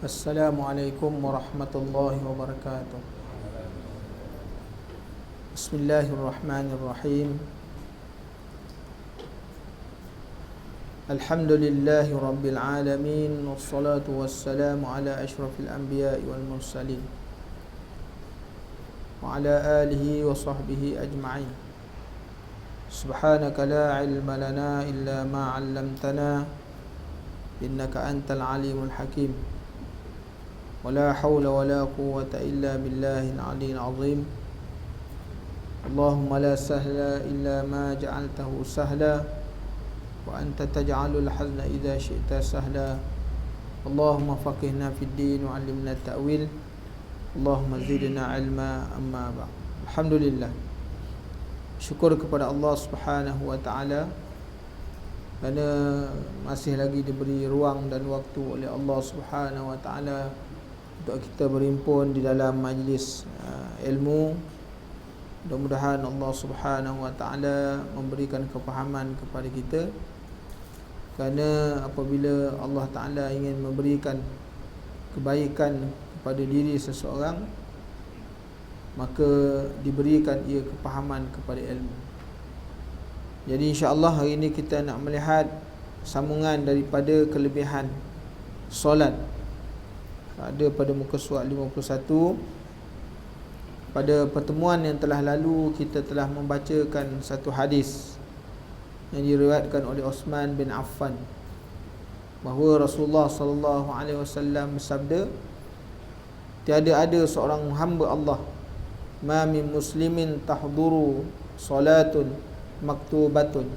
Assalamualaikum warahmatullahi wabarakatuh. Bismillahirrahmanirrahim. Alhamdulillahi rabbil alamin. Wassalatu wassalamu ala ashrafil anbiya'i wal mursalin wa ala alihi wa sahbihi ajma'in. Subhanaka la ilma lana illa ma 'allamtana innaka antal alimul hakim. ولا حول ولا قوة إلا بالله العلي العظيم. اللهم لا سهل إلا ما جعلته سهلا وأنت تجعل الحزن إذا شئت سهلا. اللهم فقهنا في الدين وعلمنا التأويل. اللهم زدنا علما. أما بعد. Alhamdulillah, syukur kepada Allah Subhanahu wa ta'ala kerana masih lagi diberi ruang dan waktu oleh Allah Subhanahu wa ta'ala untuk kita berhimpun di dalam majlis ilmu. Mudah-mudahan Allah Subhanahu wa ta'ala memberikan kefahaman kepada kita, kerana apabila Allah Ta'ala ingin memberikan kebaikan kepada diri seseorang, maka diberikan ia kefahaman kepada ilmu. Jadi insya-Allah hari ini kita nak melihat sambungan daripada kelebihan solat. Ada pada muka surat 51. Pada pertemuan yang telah lalu, kita telah membacakan satu hadis yang diriwayatkan oleh Uthman bin Affan, bahawa Rasulullah sallallahu alaihi wasallam bersabda, tiada ada seorang hamba Allah, ma min muslimin tahduru salatun maktubatun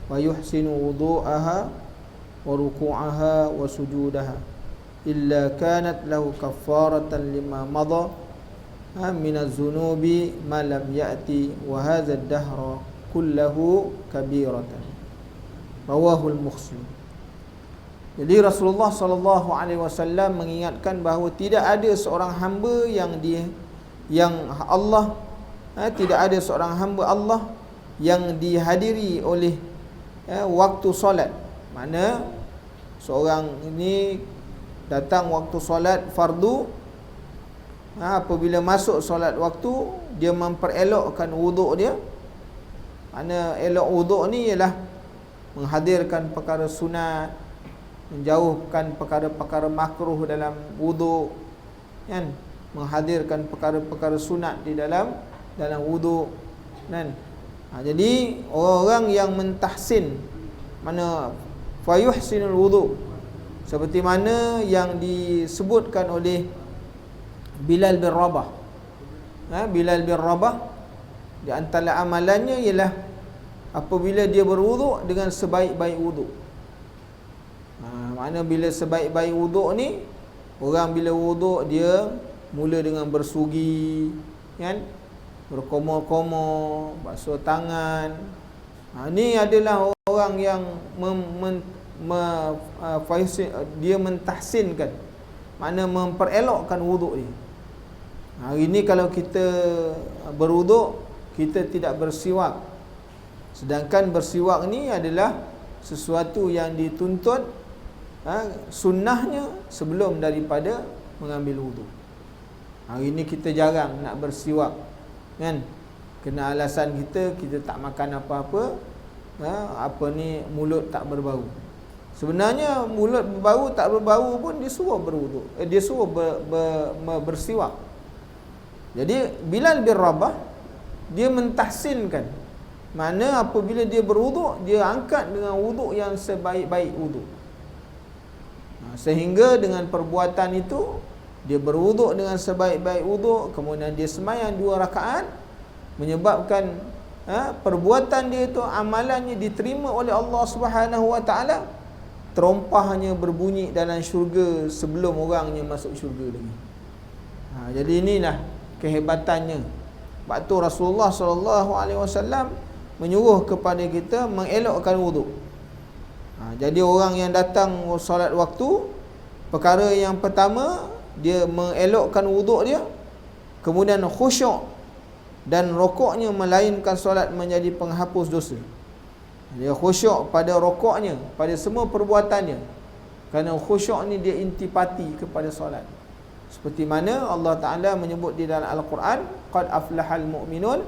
wa yuhsinu wudu'aha wa ruku'aha wa sujudaha illa kanat lahu kaffaratan lima madha min az-zunubi ma lam ya'ti wa hadha ad-dahra kullahu kabiratan. Rawahul Muslim. Jadi Rasulullah sallallahu alaihi wasallam mengingatkan bahawa tidak ada seorang hamba tidak ada seorang hamba Allah yang dihadiri oleh waktu solat. Mana seorang ini datang waktu solat fardu, apabila masuk solat waktu, dia memperelokkan wuduk dia. Mana elok wuduk ni ialah menghadirkan perkara sunat, menjauhkan perkara-perkara makruh dalam wuduk, kan? Menghadirkan perkara-perkara sunat di dalam wuduk, kan? Jadi orang yang mentahsin, mana fayuhsinul wuduk, seperti mana yang disebutkan oleh Bilal bin Rabah. Bilal bin Rabah, di antara amalannya ialah apabila dia berwuduk dengan sebaik-baik wuduk. Mana bila sebaik-baik wuduk ni, orang bila wuduk dia mula dengan bersugi, kan? Berkomor-komor, basuh tangan. Ni adalah orang yang dia mentahsinkan, makna memperelokkan wuduk dia. Hari ni kalau kita berwuduk, kita tidak bersiwak. Sedangkan bersiwak ni adalah sesuatu yang dituntut, sunnahnya sebelum daripada mengambil wuduk. Hari ni kita jarang nak bersiwak, kan? Kena alasan kita tak makan apa-apa, mulut tak berbau. Sebenarnya mulut berbau tak berbau pun dia suruh berwuduk, dia suruh bersiwak. Jadi Bilal bin Rabah dia mentahsinkan, mana apabila dia berwuduk, dia angkat dengan wuduk yang sebaik-baik wuduk. Sehingga dengan perbuatan itu, dia berwuduk dengan sebaik-baik wuduk, kemudian dia sembahyang 2 rakaat, menyebabkan perbuatan dia itu, amalannya diterima oleh Allah Subhanahu wa ta'ala. Terompahnya berbunyi dalam syurga sebelum orangnya masuk syurga lagi. Jadi inilah kehebatannya. Sebab tu Rasulullah sallallahu alaihi wasallam menyuruh kepada kita mengelokkan wuduk. Jadi orang yang datang solat waktu, perkara yang pertama, dia mengelokkan wuduk dia, kemudian khusyuk dan rokoknya melainkan solat menjadi penghapus dosa. Dia khusyuk pada rokoknya, pada semua perbuatannya. Kerana khusyuk ni dia intipati kepada solat. Seperti mana Allah Ta'ala menyebut di dalam Al-Quran, qad aflahal mu'minun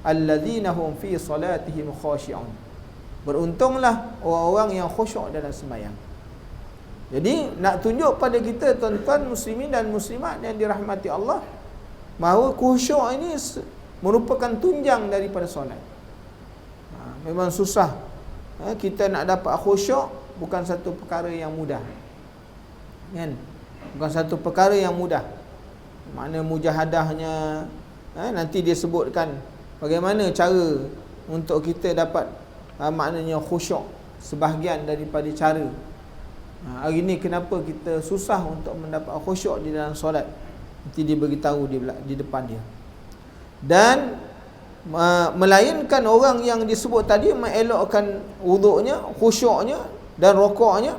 alladzina hum fi salatihim khashi'un. Beruntunglah orang-orang yang khusyuk dalam sembahyang. Jadi nak tunjuk pada kita tuan-tuan muslimin dan muslimat yang dirahmati Allah, bahawa khusyuk ini merupakan tunjang daripada solat. Memang susah. Kita nak dapat khusyuk bukan satu perkara yang mudah. Kan? Bukan satu perkara yang mudah. Makna mujahadahnya, nanti dia sebutkan bagaimana cara untuk kita dapat maknanya khusyuk, sebahagian daripada cara. Hari ni kenapa kita susah untuk mendapat khusyuk di dalam solat, nanti dia beritahu di depan dia. Dan melainkan orang yang disebut tadi mengelakkan wuduknya, khusyuknya dan rokoknya,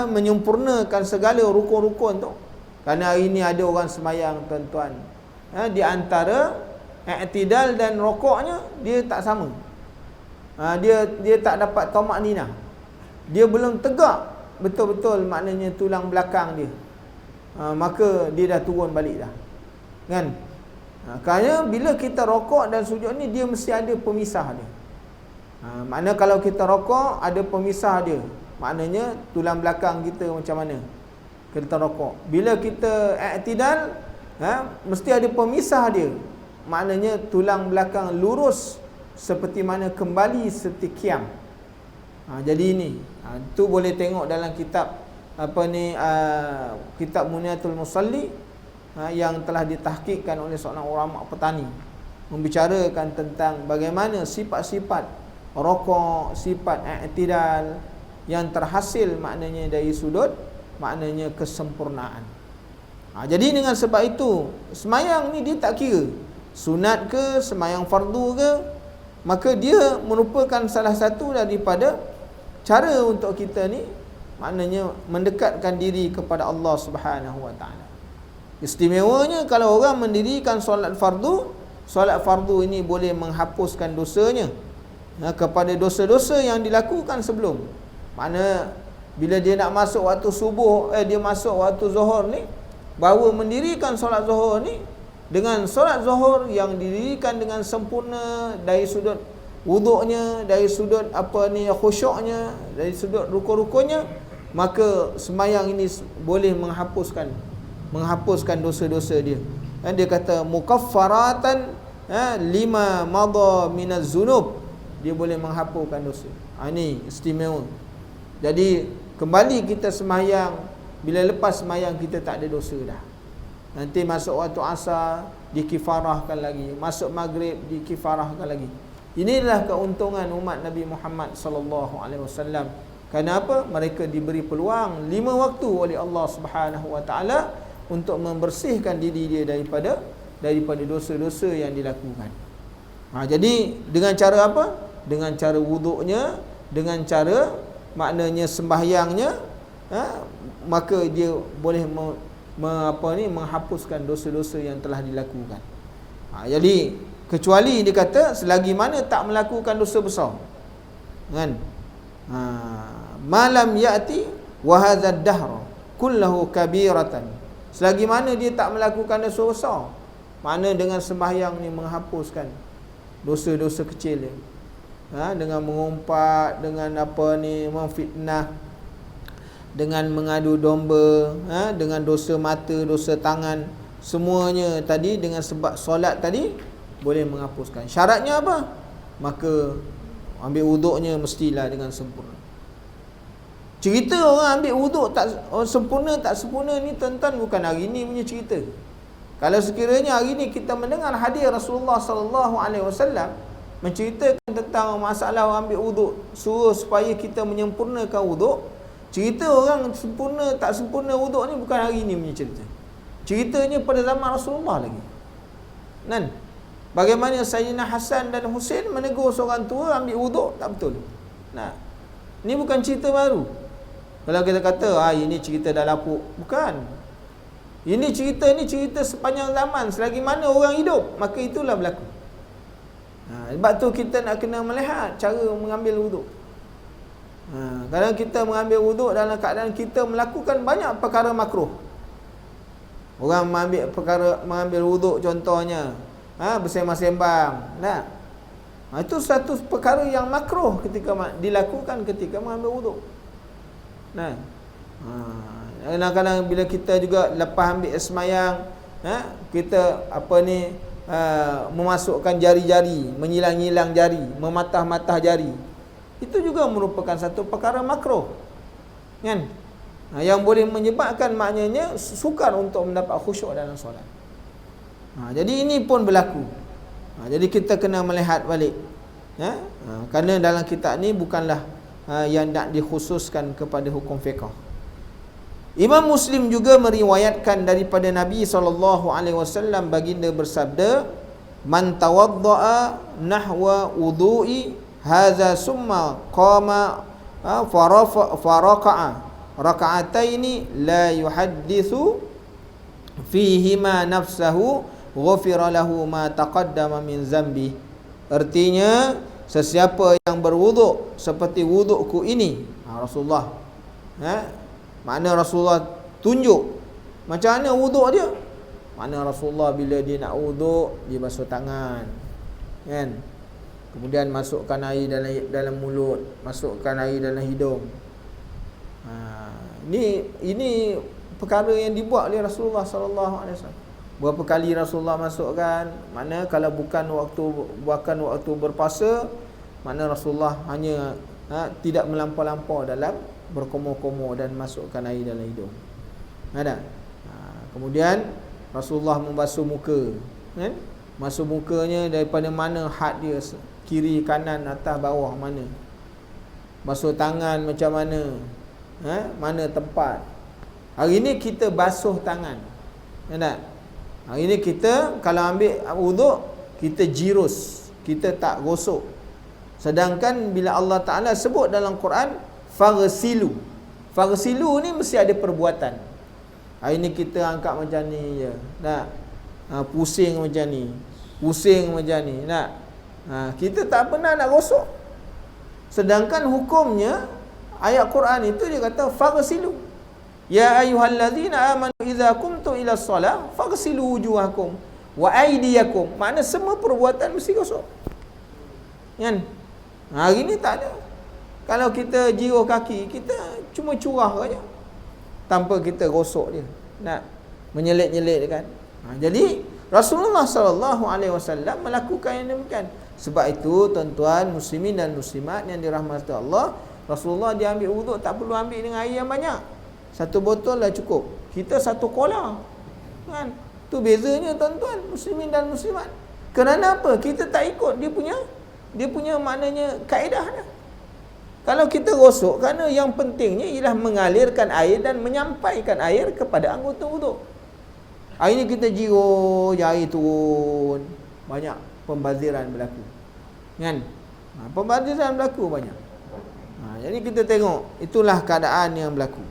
menyempurnakan segala rukun-rukun tu. Kerana hari ni ada orang semayang tuan-tuan, di antara i'tidal dan rokoknya dia tak sama. Dia tak dapat tamak-ninah. Dia belum tegak betul-betul maknanya tulang belakang dia. Maka dia dah turun balik dah. Kan? Kerana bila kita rokok dan sujud ni, dia mesti ada pemisah dia. Makna kalau kita rokok ada pemisah dia, maknanya tulang belakang kita macam mana kita rokok. Bila kita i'tidal, mesti ada pemisah dia, maknanya tulang belakang lurus seperti mana kembali seperti qiyam. Jadi ini tu boleh tengok dalam kitab kitab Muniatul Musalli, yang telah ditahqiqkan oleh seorang ulama petani, membicarakan tentang bagaimana sifat-sifat rokok, sifat i'tidal yang terhasil maknanya dari sudut maknanya kesempurnaan. Jadi dengan sebab itu, semayang ni dia tak kira sunat ke, semayang fardu ke, maka dia merupakan salah satu daripada cara untuk kita ni maknanya mendekatkan diri kepada Allah Subhanahu Wa Taala. Istimewanya kalau orang mendirikan solat fardu ini boleh menghapuskan dosanya kepada dosa-dosa yang dilakukan sebelum. Mana bila dia nak masuk waktu subuh, dia masuk waktu zuhur ni, bahawa mendirikan solat zuhur ni, dengan solat zuhur yang didirikan dengan sempurna dari sudut wuduknya, dari sudut khusyuknya, dari sudut rukun-rukunnya, maka semayang ini boleh menghapuskan dosa-dosa dia. Dia kata mukaffaratan lima madha minaz zunub, dia boleh menghapuskan dosa. Ini istimewa. Jadi kembali kita semayang, bila lepas semayang kita tak ada dosa dah. Nanti masuk waktu asar dikifarahkan lagi, masuk maghrib dikifarahkan lagi. Inilah keuntungan umat Nabi Muhammad sallallahu alaihi wasallam. Kenapa? Mereka diberi peluang 5 waktu oleh Allah Subhanahu Wa Taala untuk membersihkan diri dia daripada dosa-dosa yang dilakukan. Jadi dengan cara apa? Dengan cara wuduknya, dengan cara maknanya sembahyangnya, maka dia boleh menghapuskan dosa-dosa yang telah dilakukan. Jadi kecuali dia kata selagi mana tak melakukan dosa besar, kan? Malam ya'ti wa hadha ad-dahr kullahu kabiratan. Selagi mana dia tak melakukan dosa besar, makna dengan sembahyang ni menghapuskan dosa-dosa kecil dia. Dengan mengumpat, dengan memfitnah, dengan mengadu domba, dengan dosa mata, dosa tangan, semuanya tadi dengan sebab solat tadi boleh menghapuskan. Syaratnya apa? Maka ambil wuduknya mestilah dengan sempurna. Cerita orang ambil wuduk sempurna tak sempurna ni tuan-tuan bukan hari ni punya cerita. Kalau sekiranya hari ni kita mendengar hadis Rasulullah sallallahu alaihi wasallam menceritakan tentang masalah ambil wuduk, suruh supaya kita menyempurnakan wuduk, cerita orang sempurna tak sempurna wuduk ni bukan hari ni punya cerita. Ceritanya pada zaman Rasulullah lagi. Kan? Bagaimana Sayyidina Hasan dan Husain menegur seorang tua ambil wuduk tak betul. Ni bukan cerita baru. Kalau kita kata ini cerita dah lapuk, bukan. Ini cerita sepanjang zaman, selagi mana orang hidup, maka itulah berlaku. Sebab tu kita nak kena melihat cara mengambil wuduk. Kadang kita mengambil wuduk dalam keadaan kita melakukan banyak perkara makruh. Orang mengambil wuduk contohnya, bersembang-sembang. Itu satu perkara yang makruh ketika dilakukan ketika mengambil wuduk. Kadang-kadang bila kita juga lepas ambil semayang, kita memasukkan jari-jari, menyilang-nyilang jari, mematah-matah jari. Itu juga merupakan satu perkara makruh. Kan? Yang boleh menyebabkan maknanya sukar untuk mendapat khusyuk dalam solat. Jadi ini pun berlaku. Jadi kita kena melihat balik. Kerana dalam kitab ni bukanlah yang nak dikhususkan kepada hukum fiqh. Imam Muslim juga meriwayatkan daripada Nabi SAW baginda bersabda, "Man tawadda'a nahwa wudu'i hadza summa qama faraqa'a raka'ataini la yuhadditsu fihima nafsahu ghufira lahu ma taqaddama min zambi." Artinya, sesiapa yang berwuduk seperti wudukku ini, Rasulullah, makna Rasulullah tunjuk macam mana wuduk dia. Makna Rasulullah bila dia nak wuduk, dia basuh tangan, kan? Kemudian masukkan air dalam mulut, masukkan air dalam hidung. Ini perkara yang dibuat oleh Rasulullah SAW. Berapa kali Rasulullah masukkan? Mana kalau bukan waktu berpuasa, mana Rasulullah hanya tidak melampau-lampau dalam berkomor-komor dan masukkan air dalam hidung. Kemudian Rasulullah membasuh muka, kan? Basuh mukanya daripada mana had dia, kiri, kanan, atas, bawah, mana. Basuh tangan macam mana, mana tempat. Hari ni kita basuh tangan, tak? Hari ni kita kalau ambil wuduk, kita jirus, kita tak gosok. Sedangkan bila Allah Ta'ala sebut dalam Quran faghsilu, faghsilu ni mesti ada perbuatan. Hari ni kita angkat macam ni je, tak? Pusing macam ni, pusing macam ni, tak? Kita tak pernah nak gosok. Sedangkan hukumnya ayat Quran itu dia kata faghsilu, ya ayyuhallazina amanu idza qumtum ila shalah faghsilu wujuhakum wa aydiyakum. Makna semua perbuatan mesti gosok, kan? Hari ni tak ada. Kalau kita jiruh kaki, kita cuma curah saja tanpa kita gosok dia, nak menyelit-nyelit kan. Jadi Rasulullah SAW melakukan yang demikian. Sebab itu tuan-tuan muslimin dan muslimat yang dirahmati Allah, Rasulullah dia ambil wuduk tak perlu ambil dengan air yang banyak. Satu botol lah cukup. Kita satu kola, kan? Tu bezanya tuan-tuan muslimin dan muslimat. Kerana apa? Kita tak ikut dia punya maknanya kaedah dah. Kalau kita gosok, kerana yang pentingnya ialah mengalirkan air dan menyampaikan air kepada anggota wuduk. Hari ni kita jiruh, air turun, banyak pembaziran berlaku, kan? Pembaziran berlaku banyak. Jadi kita tengok, itulah keadaan yang berlaku.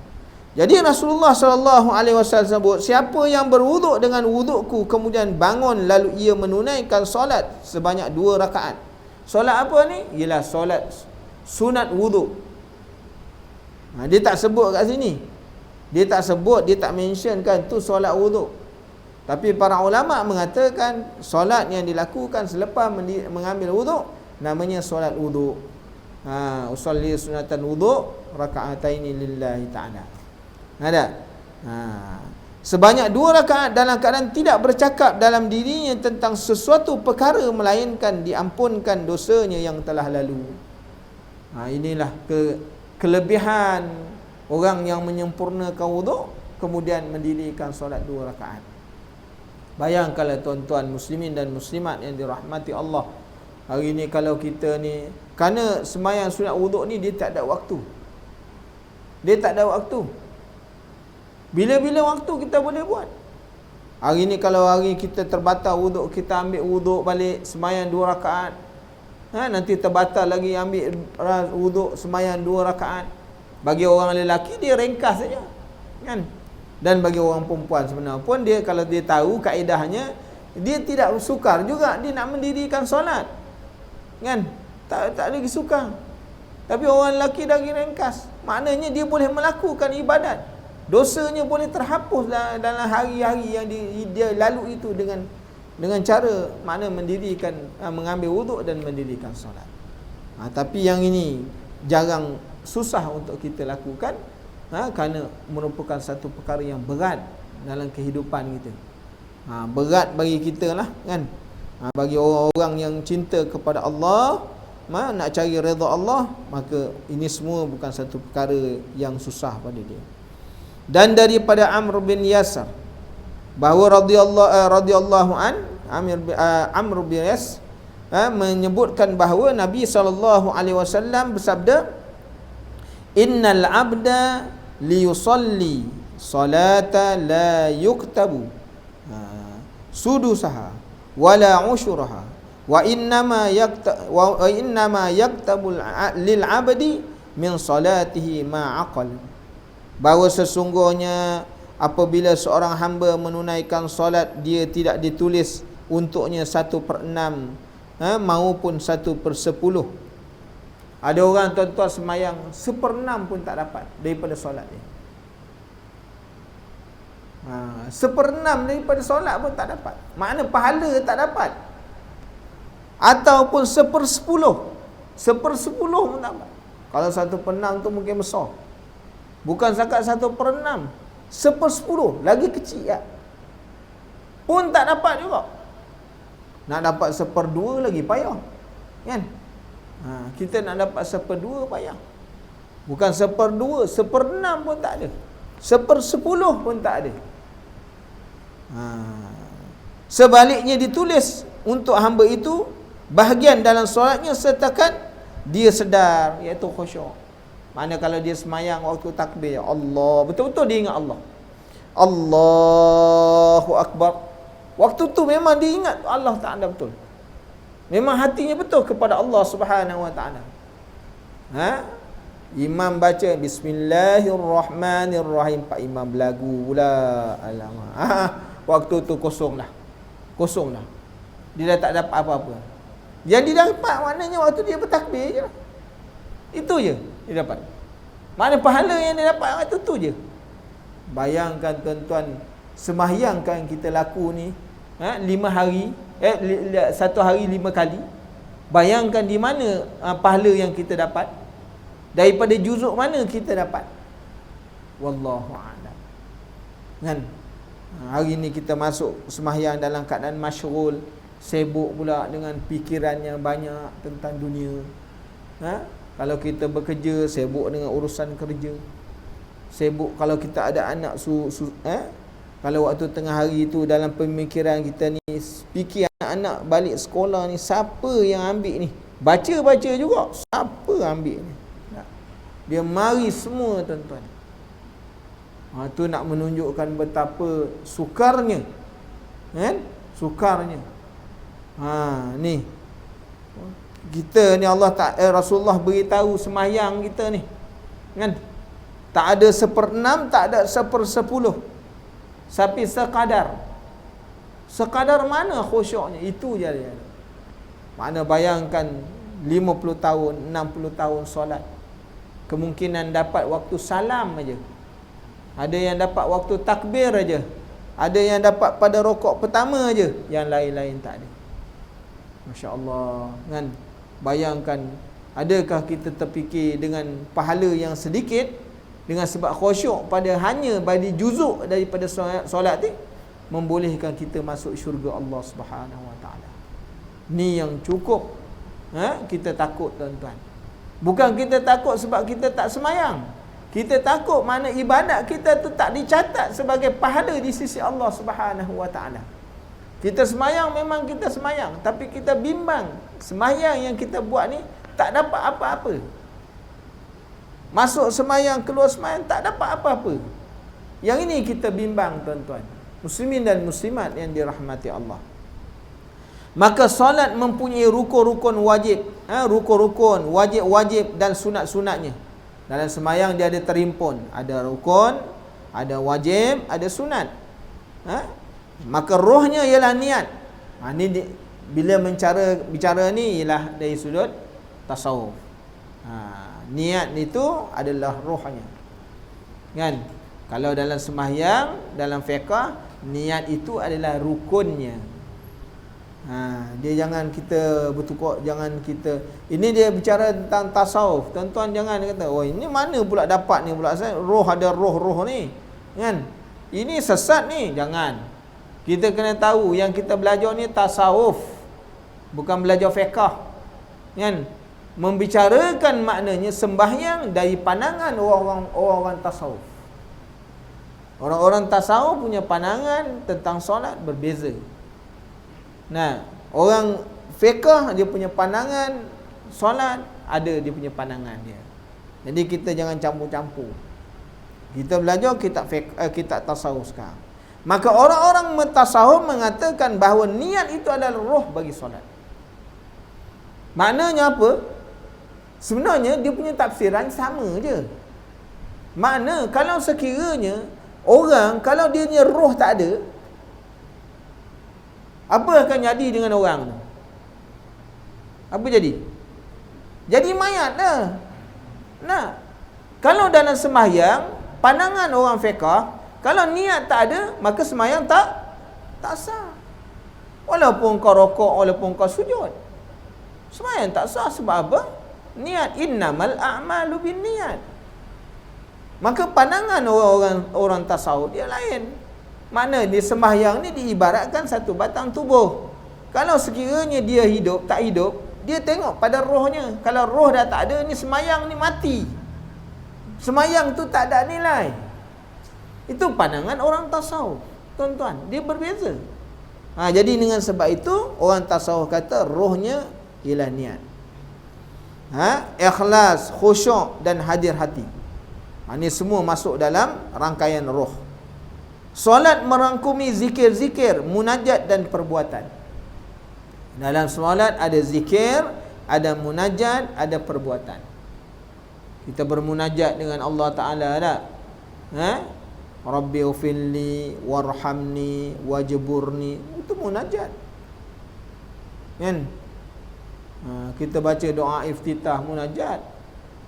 Jadi Rasulullah SAW sebut, siapa yang berwuduk dengan wudukku kemudian bangun lalu ia menunaikan solat sebanyak 2 rakaat. Solat apa ni? Ialah solat sunat wuduk. Dia tak sebut kat sini. Dia tak sebut, dia tak mentionkan tu solat wuduk. Tapi para ulama mengatakan solat yang dilakukan selepas mengambil wuduk namanya solat wuduk. Usalli sunatan wuduk raka'ataini lillahi ta'ala. Ada? Sebanyak 2 rakaat dalam keadaan tidak bercakap dalam dirinya tentang sesuatu perkara melainkan diampunkan dosanya yang telah lalu. Inilah kelebihan orang yang menyempurnakan wuduk kemudian mendirikan solat 2 rakaat. Bayangkanlah tuan-tuan muslimin dan muslimat yang dirahmati Allah. Hari ni kalau kita ni, kerana sembahyang sunat wuduk ni dia tak ada waktu. Dia tak ada waktu. Bila-bila waktu kita boleh buat. Hari ni kalau hari kita terbatal wuduk, kita ambil wuduk balik sembahyang 2 rakaat. Nanti terbatal lagi ambil wuduk sembahyang 2 rakaat. Bagi orang lelaki dia ringkas saja, kan? Dan bagi orang perempuan sebenarnya pun dia kalau dia tahu kaedahnya, dia tidak sukar juga dia nak mendirikan solat, kan? Tak lagi sukar. Tapi orang lelaki daging ringkas, maknanya dia boleh melakukan ibadat, dosanya boleh terhapus dalam hari-hari yang dia lalui itu dengan cara mana mendirikan, mengambil wuduk dan mendirikan solat. Tapi yang ini jarang, susah untuk kita lakukan, kerana merupakan satu perkara yang berat dalam kehidupan kita. Berat bagi kita lah kan. Bagi orang-orang yang cinta kepada Allah, nak cari redha Allah, maka ini semua bukan satu perkara yang susah pada dia. Dan daripada Amr bin Yasar bahawa radhiyallahu Amr bin Yas menyebutkan bahawa Nabi SAW bersabda, innal abda liyusalli salata la yuktabu sudusaha wala usyuraha wa innama yaktabul lil abdi min salatihi ma aqal. Bahawa sesungguhnya apabila seorang hamba menunaikan solat, dia tidak ditulis untuknya 1/6 maupun 1/10. Ada orang tuan-tuan semayang 1/6 pun tak dapat daripada solat dia. 1/6 daripada solat pun tak dapat, makna pahala tak dapat. Ataupun 1/10 pun tak dapat. Kalau 1/6 tu mungkin besar, bukan zakat 1/6, 1/10 lagi kecil ya, pun tak dapat juga. Nak dapat 1/2 lagi payah kan. Kita nak dapat 1/2 payah. Bukan 1/2, 1/6 pun tak ada, 1/10 pun tak ada. Sebaliknya ditulis untuk hamba itu bahagian dalam solatnya setakat dia sedar, iaitu khusyuk. Mana kalau dia semayang waktu takbir, Allah, betul-betul dia ingat Allah, Allahu Akbar, waktu tu memang dia ingat Allah Ta'ala betul, memang hatinya betul kepada Allah Subhanahu Wa Ta'ala. Imam baca Bismillahirrahmanirrahim, Pak Imam berlagu pula, alamak, waktu tu kosong dah, dia dah tak dapat apa-apa. Yang dia dapat maknanya waktu dia bertakbir je lah, itu je dia dapat. Mana pahala yang dia dapat waktu tu je. Bayangkan tuan-tuan, sembahyang kan kita laku ni 5 hari, 1 hari 5 kali. Bayangkan di mana pahala yang kita dapat, daripada juzuk mana kita dapat. Wallahu a'lam. Kan? Hari ni kita masuk sembahyang dalam keadaan masyghul, sibuk pula dengan fikiran yang banyak tentang dunia. Kalau kita bekerja, sibuk dengan urusan kerja, sibuk kalau kita ada anak kalau waktu tengah hari itu dalam pemikiran kita ni, fikir anak balik sekolah ni, siapa yang ambil ni? Baca-baca juga, siapa ambil ni? Dia mari semua tuan-tuan. Tu nak menunjukkan betapa sukarnya, kan? Sukarnya. Ni kita ni Rasulullah beritahu sembahyang kita ni, kan? Tak ada 1/6, tak ada 1/10, tapi sekadar mana khusyuknya, itu je dia. Mana bayangkan 50 tahun, 60 tahun solat, kemungkinan dapat waktu salam aja, ada yang dapat waktu takbir aja, ada yang dapat pada rokok pertama aja, yang lain-lain tak ada. Masya Allah, kan? Bayangkan, adakah kita terfikir dengan pahala yang sedikit, dengan sebab khusyuk pada hanya bagi juzuk daripada solat ni, membolehkan kita masuk syurga Allah Subhanahu Wa Taala. Ni yang cukup kita takut tuan-tuan. Bukan kita takut sebab kita tak semayang, kita takut mana ibadat kita tu tak dicatat sebagai pahala di sisi Allah Subhanahu Wa Taala. Kita semayang, memang kita semayang, tapi kita bimbang semayang yang kita buat ni tak dapat apa-apa. Masuk semayang, keluar semayang, tak dapat apa-apa. Yang ini kita bimbang tuan-tuan, muslimin dan muslimat yang dirahmati Allah. Maka solat mempunyai rukun-rukun wajib, rukun-rukun wajib-wajib dan sunat-sunatnya. Dalam semayang dia ada terimpun, ada rukun, ada wajib, ada sunat. Maka rohnya ialah niat. Ni bila bicara ni ialah dari sudut tasawuf. niat itu adalah rohnya. Kan? Kalau dalam sembahyang, dalam fiqh, niat itu adalah rukunnya. Dia jangan kita bertukar, jangan kita, ini dia bicara tentang tasawuf. Tuan-tuan jangan kata, oh ini mana pula dapat ni pula, roh ada roh-roh ni. Kan? Ini sesat ni, jangan. Kita kena tahu yang kita belajar ni tasawuf, bukan belajar fiqh. Kan? Membicarakan maknanya sembahyang dari pandangan orang-orang tasawuf. Orang-orang tasawuf punya pandangan tentang solat berbeza. Nah, orang fiqh dia punya pandangan solat ada dia punya pandangan dia. Jadi kita jangan campur-campur. Kita belajar kitab fiqh, kitab tasawuf sekarang. Maka orang-orang tasawuf mengatakan bahawa niat itu adalah roh bagi solat. Maknanya apa? Sebenarnya dia punya tafsiran sama je. Makna kalau sekiranya orang, kalau dia punya roh tak ada, apa akan jadi dengan orang tu? Apa jadi? Jadi mayat dah. Nah, kalau dalam sembahyang, pandangan orang fiqh, kalau niat tak ada, maka sembahyang tak sah. Walaupun kau rokok, walaupun kau sujud, sembahyang tak sah. Sebab apa? Niat. Innamal a'malu bin niat. Maka pandangan orang tasawuf dia lain. Mana dia sembahyang ni diibaratkan satu batang tubuh. Kalau sekiranya dia hidup, tak hidup, dia tengok pada rohnya. Kalau roh dah tak ada, ni sembahyang ni mati. Sembahyang tu tak ada nilai. Itu pandangan orang tasawuf. Tuan-tuan, dia berbeza. Jadi dengan sebab itu, orang tasawuf kata rohnya ialah niat. Ikhlas, khusyuk dan hadir hati. Ini semua masuk dalam rangkaian roh. Solat merangkumi zikir-zikir, munajat dan perbuatan. Dalam solat ada zikir, ada munajat, ada perbuatan. Kita bermunajat dengan Allah Ta'ala tak? Rabbi ufilli warhamni wajburni. Itu munajat. Kan? Kita baca doa iftitah munajat.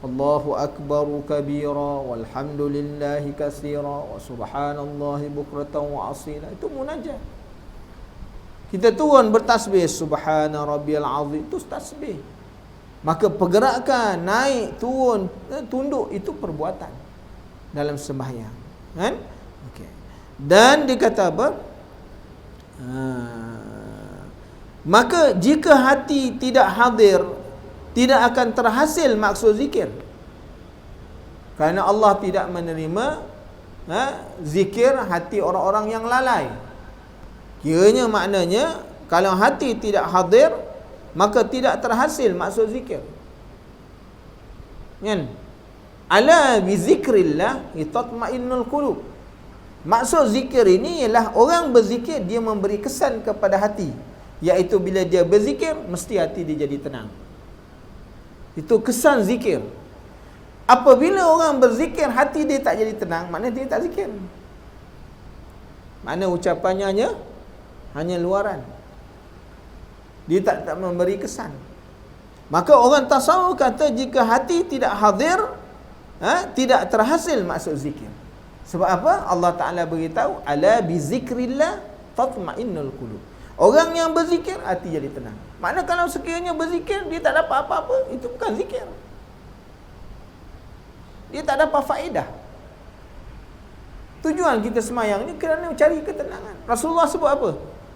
Allahu akbaru kabira walhamdulillahi katsira wa subhanallahi bukratan wa asila. Itu munajat. Kita turun bertasbih subhana rabbiyal azim, itu tasbih. Maka pergerakan naik turun tunduk itu perbuatan dalam sembahyang. Kan? Okey. Dan dikata apa? Maka jika hati tidak hadir, tidak akan terhasil maksud zikir. Kerana Allah tidak menerima zikir hati orang-orang yang lalai. Kiranya maknanya kalau hati tidak hadir, maka tidak terhasil maksud zikir. Kan? Ala bi zikrillah tatma'innul qulub. Maksud zikir ini ialah orang berzikir, dia memberi kesan kepada hati, iaitu bila dia berzikir mesti hati dia jadi tenang. Itu kesan zikir. Apabila orang berzikir hati dia tak jadi tenang, maknanya dia tak zikir. Mana ucapannya hanya luaran. Dia tak memberi kesan. Maka orang tasawuf kata jika hati tidak hadir, tidak terhasil maksud zikir. Sebab apa? Allah Ta'ala beritahu, ala bi zikrillah tatma'innul qulub. Orang yang berzikir hati jadi tenang. Makna kalau sekiranya berzikir dia tak dapat apa-apa, itu bukan zikir. Dia tak dapat faedah. Tujuan kita semayang ni kerana mencari ketenangan. Rasulullah sebut apa?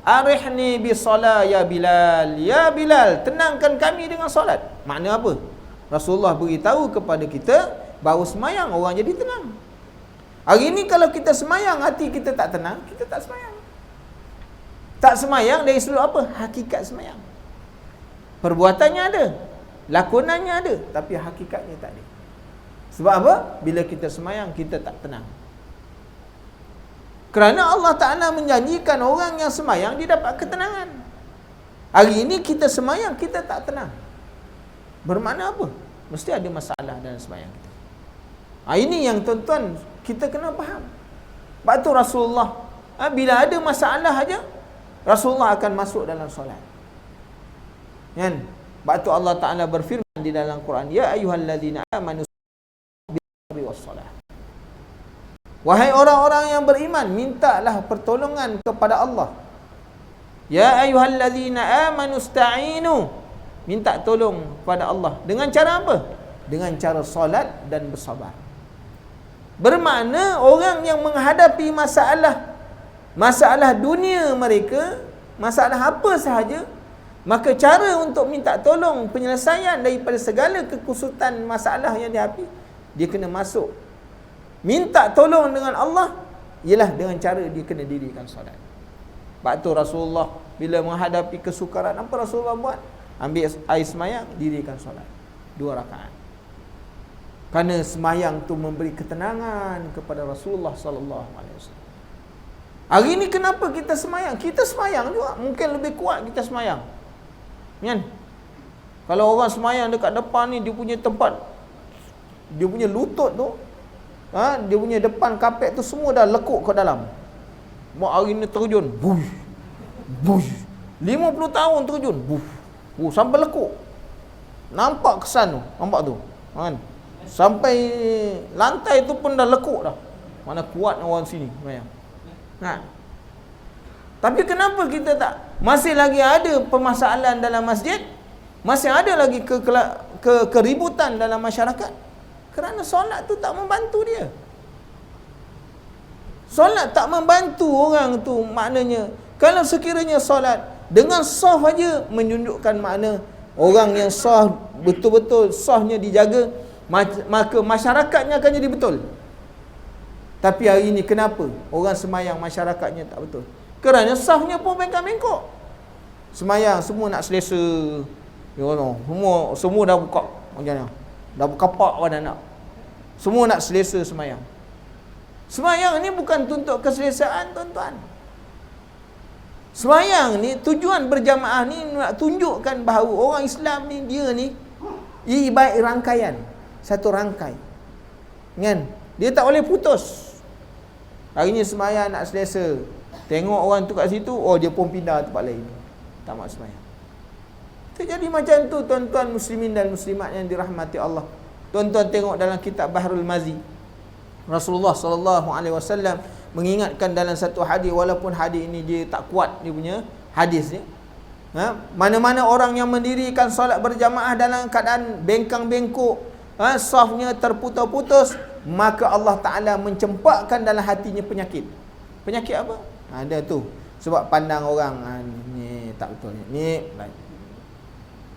Arihni bi solat ya Bilal. Ya Bilal, tenangkan kami dengan solat. Makna apa? Rasulullah beritahu kepada kita bahawa semayang orang jadi tenang. Hari ini kalau kita semayang hati kita tak tenang, kita tak semayang. Tak semayang dari sudut apa? Hakikat semayang. Perbuatannya ada, lakonannya ada, tapi hakikatnya tak ada. Sebab apa? Bila kita semayang, kita tak tenang. Kerana Allah Ta'ala menjanjikan orang yang semayang, dia dapat ketenangan. Hari ini kita semayang, kita tak tenang. Bermakna apa? Mesti ada masalah dalam semayang kita. Ini yang tuan-tuan, kita kena faham. Sebab tu Rasulullah, bila ada masalah aja, Rasulullah akan masuk dalam solat. Kan? Sebab tu Allah Ta'ala berfirman di dalam Quran, ya ayyuhallazina amanu bis-sabri was-salah. Wahai orang-orang yang beriman, mintalah pertolongan kepada Allah. Ya ayyuhallazina amanu ista'inu, minta tolong kepada Allah dengan cara apa? Dengan cara solat dan bersabar. Bermakna orang yang menghadapi masalah dunia mereka, masalah apa sahaja, maka cara untuk minta tolong penyelesaian daripada segala kekusutan masalah yang dihadapi, dia kena masuk minta tolong dengan Allah, ialah dengan cara dia kena dirikan solat. Sebab tu Rasulullah bila menghadapi kesukaran, apa Rasulullah buat? Ambil air semayang, dirikan solat 2 rakaat. Kerana semayang tu memberi ketenangan kepada Rasulullah sallallahu alaihi wasallam. Hari ni kenapa kita semayang? Kita semayang juga, mungkin lebih kuat kita semayang. Kan? Kalau orang semayang dekat depan ni, dia punya tempat, dia punya lutut tu, dia punya depan kapet tu semua dah lekuk ke dalam. Mak hari ni terjun, bush, bush, 50 tahun terjun, bush, bush, sampai lekuk. Nampak kesan tu, nampak tu, kan? Sampai lantai tu pun dah lekuk dah. Mana kuat orang sini semayang. Tapi kenapa kita tak, masih lagi ada permasalahan dalam masjid, masih ada lagi keributan dalam masyarakat? Kerana solat tu tak membantu dia. Solat tak membantu orang tu, maknanya kalau sekiranya solat dengan sah saja menunjukkan makna orang yang sah, betul-betul sahnya dijaga, maka masyarakatnya akan jadi betul. Tapi hari ini kenapa orang semayang masyarakatnya tak betul? Kerana sahnya pun bengkak-bengkok. Semayang semua nak selesa, semua dah buka macam mana, dah berkapak pada nak. Semua nak selesa semayang. Semayang ni bukan untuk keselesaan, tuan-tuan. Semayang ni, tujuan berjamaah ni nak tunjukkan bahawa orang Islam ni, dia ni ibarat rangkaian, satu rangkai, kan? Dia tak boleh putus. Hari ni semayang nak selesa, tengok orang tu kat situ, oh dia pun pindah tempat lain, tak mahu semayang. Terjadi macam tu, tuan-tuan muslimin dan muslimat yang dirahmati Allah. Tuan-tuan tengok dalam kitab Bahrul Mazi, Rasulullah SAW mengingatkan dalam satu hadis, walaupun hadis ini dia tak kuat, dia punya hadis ni, mana-mana orang yang mendirikan solat berjamaah dalam keadaan bengkang-bengkok, safnya terputus-putus, maka Allah Ta'ala mencempakkan dalam hatinya penyakit. Penyakit apa? Ada tu, sebab pandang orang, ni tak betul, ni baik.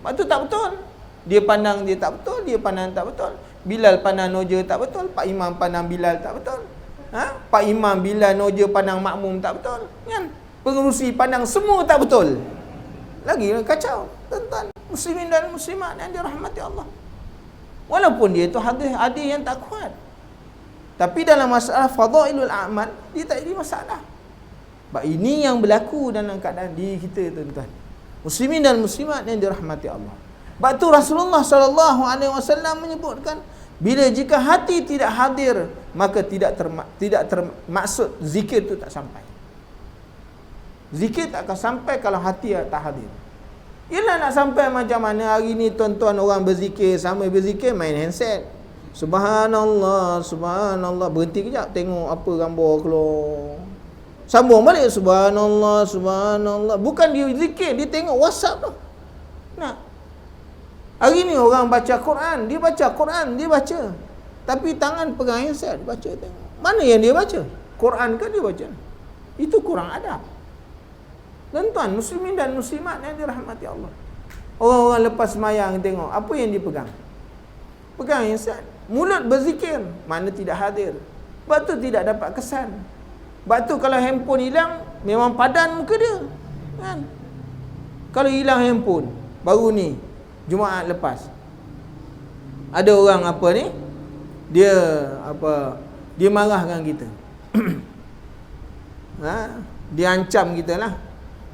Sebab tu tak betul. Dia pandang dia tak betul, dia pandang tak betul. Bilal pandang Noja tak betul, Pak Imam pandang Bilal tak betul. Pak Imam, Bilal, Noja pandang makmum tak betul, kan? Pengerusi pandang semua tak betul. Lagi kacau, tuan-tuan muslimin dan muslimat yang dirahmati Allah. Walaupun dia tu hadis yang tak kuat, tapi dalam masalah fadailul a'mal, dia tak jadi masalah. Sebab ini yang berlaku dalam keadaan diri kita, tuan-tuan muslimin dan muslimat yang dirahmati Allah. Sebab tu Rasulullah SAW menyebutkan, bila jika hati tidak hadir, maka tidak termaksud zikir tu tak sampai. Zikir tak akan sampai kalau hati tak hadir. Ialah nak sampai macam mana hari ni, tuan-tuan, orang berzikir, sama berzikir main handset. Subhanallah, subhanallah, berhenti kejap tengok apa gambar keluar, sambung balik, subhanallah, subhanallah. Bukan dia zikir, dia tengok WhatsApp tu. Nah, hari ni orang baca Quran, dia baca, tapi tangan pegang handset, baca, tengok. Mana yang dia baca? Quran ke dia baca? Itu kurang adab. Tuan-tuan muslimin dan muslimat yang dirahmati Allah. Orang-orang lepas semayang tengok, apa yang dia pegang? Pegang handset. Mulut berzikir, mana tidak hadir. Sebab tu tidak dapat kesan. Sebab tu kalau handphone hilang, memang padan muka dia, kan? Kalau hilang handphone, baru ni Jumaat lepas, ada orang apa ni, dia marahkan kita. Dia ancam kita lah.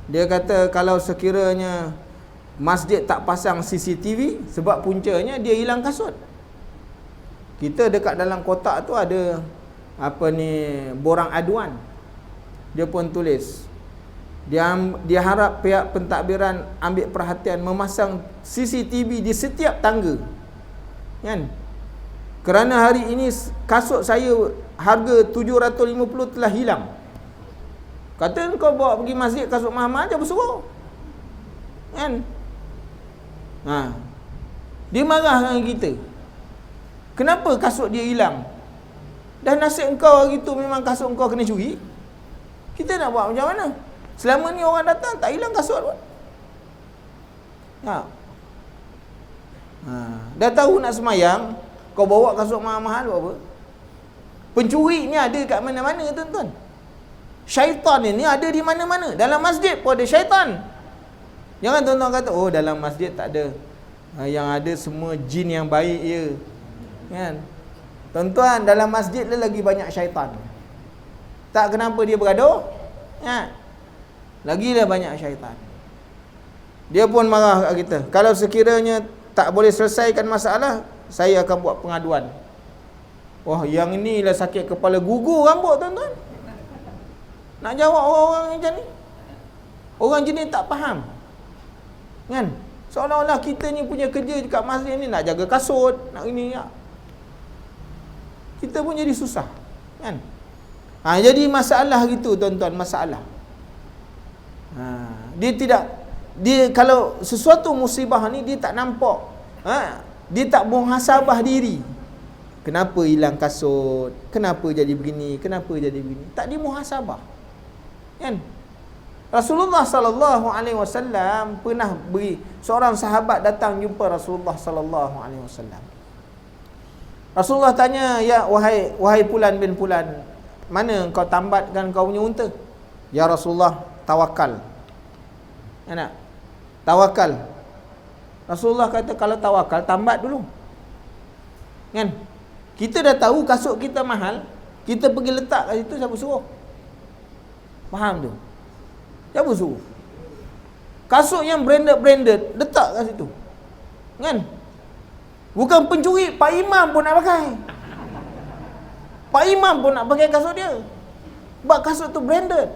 Dia kata kalau sekiranya masjid tak pasang CCTV, sebab puncanya dia hilang kasut. Kita dekat dalam kotak tu ada borang aduan. Dia pun tulis, Dia harap pihak pentadbiran ambil perhatian memasang CCTV di setiap tangga. Kan? Kerana hari ini kasut saya harga 750 telah hilang. Kata kau bawa pergi masjid kasut mahal-mahal dia bersuruh. Kan? Dia marah dengan kita. Kenapa kasut dia hilang? Dah nasib engkau hari tu memang kasut engkau kena curi. Kita nak buat macam mana? Selama ni orang datang tak hilang kasut pun. Dah tahu nak semayang, kau bawa kasut mahal-mahal buat apa? Pencuri ni ada kat mana-mana tuan-tuan. Syaitan ni ada di mana-mana. Dalam masjid pun ada syaitan. Jangan tuan-tuan kata, oh dalam masjid tak ada. Yang ada semua jin yang baik je. Kan? Tuan-tuan, dalam masjid dia lagi banyak syaitan. Tak kenapa dia bergaduh? Lagi dah banyak syaitan. Dia pun marah kat kita. Kalau sekiranya tak boleh selesaikan masalah, saya akan buat pengaduan. Wah, yang ni lah sakit kepala, gugur rambut tuan-tuan. Nak jawab orang-orang macam ni. Orang jenis tak faham. Kan? Seolah-olah kita ni punya kerja dekat masjid ni nak jaga kasut, nak ini ya. Kita pun jadi susah. Kan? Jadi masalah gitu tuan-tuan, masalah. Dia kalau sesuatu musibah ni dia tak nampak. Dia tak muhasabah diri. Kenapa hilang kasut? Kenapa jadi begini? Kenapa jadi begini? Tak dimuhasabah. Kan? Rasulullah sallallahu alaihi wasallam pernah beri seorang sahabat datang jumpa Rasulullah sallallahu alaihi wasallam. Rasulullah tanya, "Ya wahai Fulan bin Fulan, mana engkau tambatkan kau punya unta?" "Ya Rasulullah, tawakal." Anak, tawakal. Rasulullah kata, kalau tawakal tambat dulu. Kan? Kita dah tahu kasut kita mahal, kita pergi letak kat situ, siapa suruh? Faham tu? Siapa suruh? Kasut yang branded letak kat situ. Kan? Bukan pencuri, Pak Imam pun nak pakai. Pak Imam pun nak pakai kasut dia. Sebab kasut tu branded.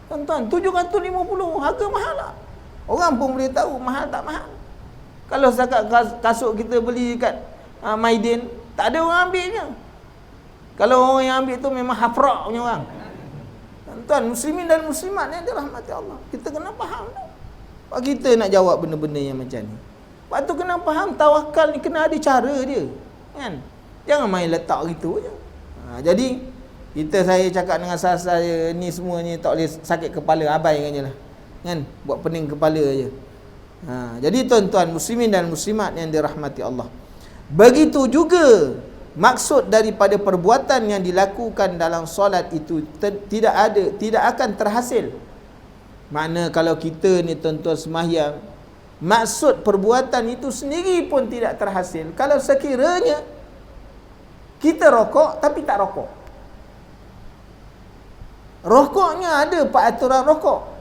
Tuan-tuan, 750 harga mahal tak? Orang pun boleh tahu mahal tak mahal. Kalau setakat kasut kita beli kat Maidin, tak ada orang ambilnya. Kalau orang yang ambil tu memang hafrak punya orang. Tuan-tuan, muslimin dan muslimat ni dirahmati Allah. Kita kena faham tu. Sebab kita nak jawab benda-benda yang macam ni. Sebab tu kena faham, tawakal ni kena ada cara dia. Kan? Jangan main letak gitu je. Jadi saya cakap dengan saya ni semua ni tak boleh sakit kepala, abaikan je lah. Kan? Buat pening kepala je. Jadi tuan-tuan, muslimin dan muslimat yang dirahmati Allah, begitu juga maksud daripada perbuatan yang dilakukan dalam solat itu tidak akan terhasil. Makna kalau kita ni tuan-tuan sembahyang, maksud perbuatan itu sendiri pun tidak terhasil kalau sekiranya kita rokok tapi tak rokok. Rokoknya ada peraturan rokok.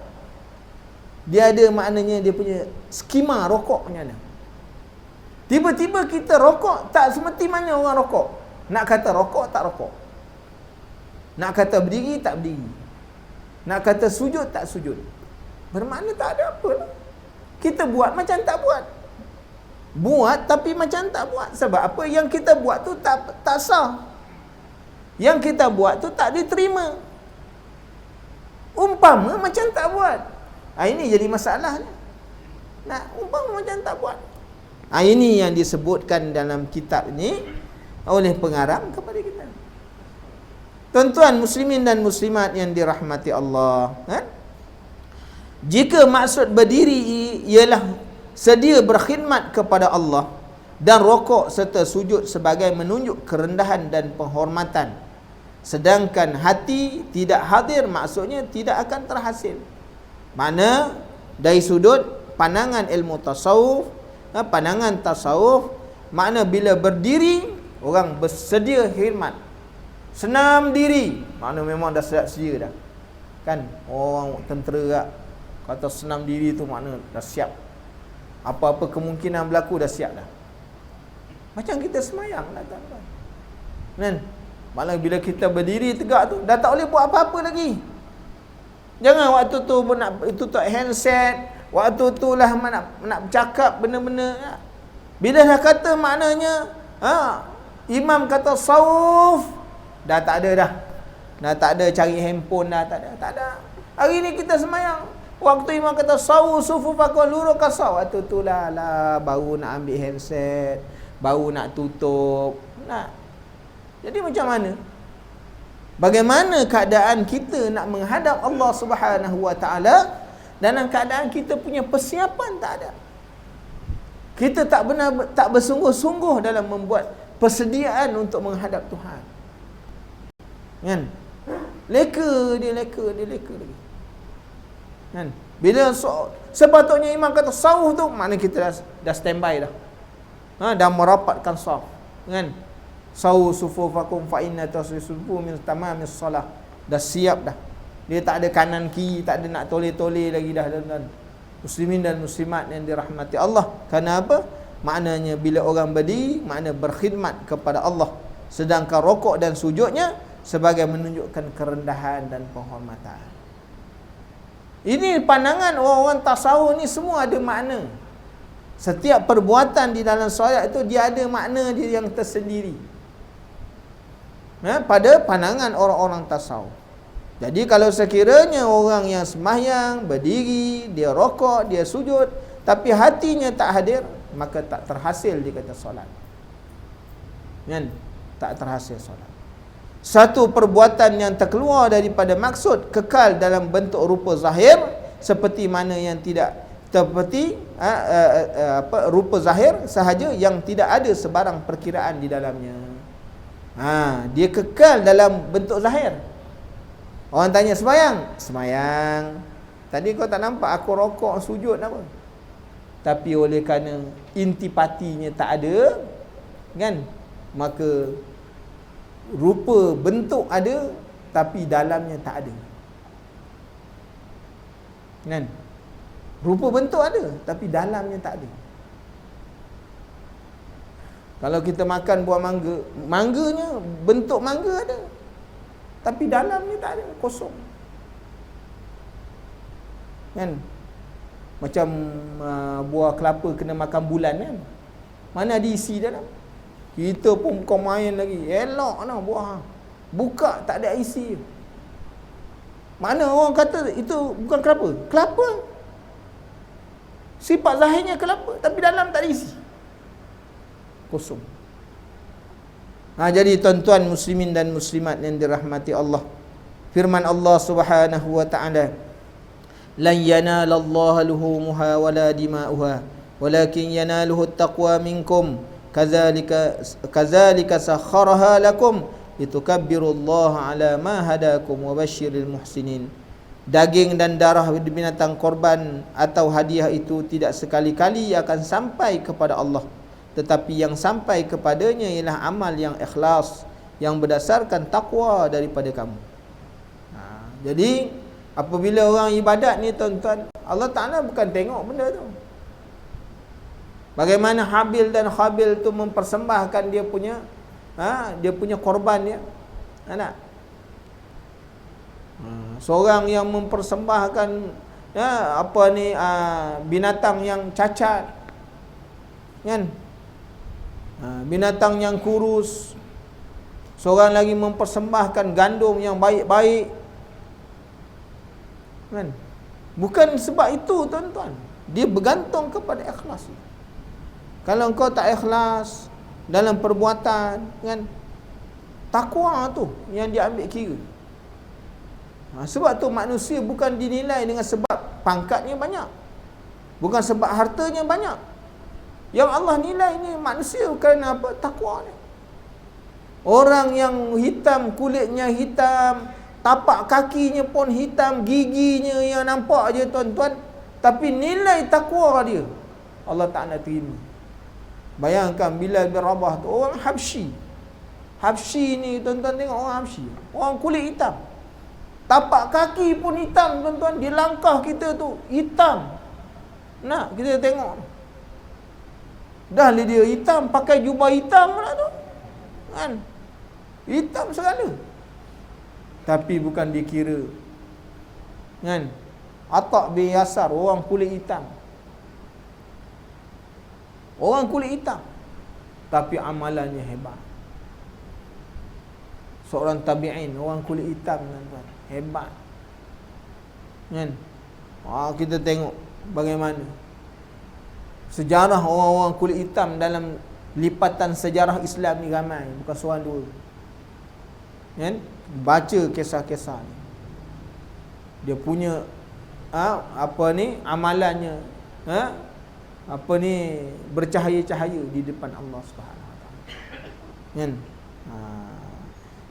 Dia ada maknanya, dia punya skema rokoknya ada. Tiba-tiba kita rokok, tak seperti mana orang rokok. Nak kata rokok, tak rokok. Nak kata berdiri, tak berdiri. Nak kata sujud, tak sujud. Bermakna tak ada apa lah. Kita buat macam tak buat. Buat tapi macam tak buat. Sebab apa? Yang kita buat tu tak sah. Yang kita buat tu tak diterima. Umpama macam tak buat. Ini jadi masalahnya. Umpama macam tak buat. Ini yang disebutkan dalam kitab ni oleh pengarang kepada kita. Tuan-tuan muslimin dan muslimat yang dirahmati Allah, kan? Jika maksud berdiri ialah sedia berkhidmat kepada Allah dan rokok serta sujud sebagai menunjuk kerendahan dan penghormatan, sedangkan hati tidak hadir, maksudnya tidak akan terhasil. Mana dari sudut pandangan ilmu tasawuf, pandangan tasawuf, makna bila berdiri orang bersedia khidmat. Senam diri, makna memang dah sedia dah. Kan? Orang tentera kata senam diri tu makna dah siap. Apa-apa kemungkinan berlaku dah siap dah. Macam kita semayang lah tuan-tuan. Kan? Malah bila kita berdiri tegak tu dah tak boleh buat apa-apa lagi. Jangan waktu tu nak tutup handset, waktu tu lah nak bercakap benda-benda. Bila dah kata maknanya, imam kata sauf, dah tak ada dah. Dah tak ada cari handphone dah, tak ada. Hari ni kita semayang, waktu imam kata sawu sufufakum lurus kasau, waktu tu lah baru nak ambil handset, baru nak tutup. Jadi macam mana? Bagaimana keadaan kita nak menghadap Allah Subhanahu Wa Taala dalam keadaan kita punya persiapan tak ada. Kita tak bersungguh-sungguh dalam membuat persediaan untuk menghadap Tuhan. Kan? Leka dia lagi. Kan? Bila sepatutnya imam kata sawuf tu, maknanya kita dah standby dah. Dah merapatkan saf. Kan? Sawu sufufakum fa inna tasrifu min tamamis salah. Dah siap dah. Dia tak ada kanan kiri, tak ada nak toleh-toleh lagi dah, dan muslimin dan muslimat yang dirahmati Allah. Kerana apa? Maknanya bila orang berdiri, makna berkhidmat kepada Allah. Sedangkan rokok dan sujudnya sebagai menunjukkan kerendahan dan penghormatan. Ini pandangan orang-orang tasawuf ni semua ada makna. Setiap perbuatan di dalam solat itu dia ada makna dia yang tersendiri. Pada pandangan orang-orang tasawuf. Jadi kalau sekiranya orang yang sembahyang, berdiri, dia rokok, dia sujud, tapi hatinya tak hadir, maka tak terhasil dia kata solat. Kan? Tak terhasil solat. Satu perbuatan yang terkeluar daripada maksud kekal dalam bentuk rupa zahir, seperti mana yang tidak seperti rupa zahir sahaja yang tidak ada sebarang perkiraan di dalamnya. Dia kekal dalam bentuk zahir. Orang tanya semayang. Tadi kau tak nampak aku rokok, sujud apa? Tapi oleh kerana intipatinya tak ada, kan? Maka rupa bentuk ada, tapi dalamnya tak ada. Kan? Rupa bentuk ada, tapi dalamnya tak ada. Kalau kita makan buah mangga, mangganya bentuk mangga ada, tapi dalamnya tak ada, kosong. Kan? Macam buah kelapa kena makan bulan kan? Mana ada isi dalam? Kita pun kau main lagi. Elok lah buah. Buka tak ada isi. Mana orang kata itu bukan kelapa? Kelapa. Sifat zahirnya kelapa, tapi dalam tak ada isi. Kosong. Jadi tuan-tuan muslimin dan muslimat yang dirahmati Allah, firman Allah Subhanahu wa taala, lan yanalallaha luhumuha wala dima'uha walakin yanaluhu at-taqwa minkum kadzalika sakhkharaha lakum litukabbirullaha ala ma hadakum wa basyiril muhsinin. Daging dan darah binatang korban atau hadiah itu tidak sekali-kali akan sampai kepada Allah, tetapi yang sampai kepadanya ialah amal yang ikhlas, yang berdasarkan takwa daripada kamu. Jadi apabila orang ibadat ni tuan-tuan, Allah Ta'ala bukan tengok benda tu. Bagaimana Habil dan Khabil tu mempersembahkan dia punya korban dia. Anak. Seorang yang mempersembahkan binatang yang cacat. Kan? Binatang yang kurus. Seorang lagi mempersembahkan gandum yang baik-baik. Kan? Bukan sebab itu tuan-tuan. Dia bergantung kepada ikhlas. Kalau engkau tak ikhlas dalam perbuatan, kan, takwa tu yang diambil kira. Sebab tu manusia bukan dinilai dengan sebab pangkatnya banyak, bukan sebab hartanya banyak. Yang Allah nilai ni manusia kerana apa? Takwa ni. Orang yang hitam, kulitnya hitam, tapak kakinya pun hitam, giginya yang nampak je tuan-tuan, tapi nilai takwa dia Allah Ta'ala terima. Bayangkan Bilal bin Rabah tu orang Habsyi. Habsyi ni tuan-tuan tengok, orang Habsyi, orang kulit hitam, tapak kaki pun hitam tuan-tuan. Di langkah kita tu hitam. Nak kita tengok, dah dia hitam, pakai jubah hitam pula tu, kan, hitam segala. Tapi bukan dikira, Kan? Atta' bin Yasar, orang kulit hitam. Orang kulit hitam, tapi amalannya hebat. Seorang tabi'in, orang kulit hitam, tuan-tuan, hebat. Kan? Kita tengok bagaimana sejarah orang-orang kulit hitam dalam lipatan sejarah Islam ni ramai, bukan seorang dua. Kan? Baca kisah-kisah ni. Dia punya amalannya bercahaya-cahaya di depan Allah Subhanahu Wa Taala. Kan?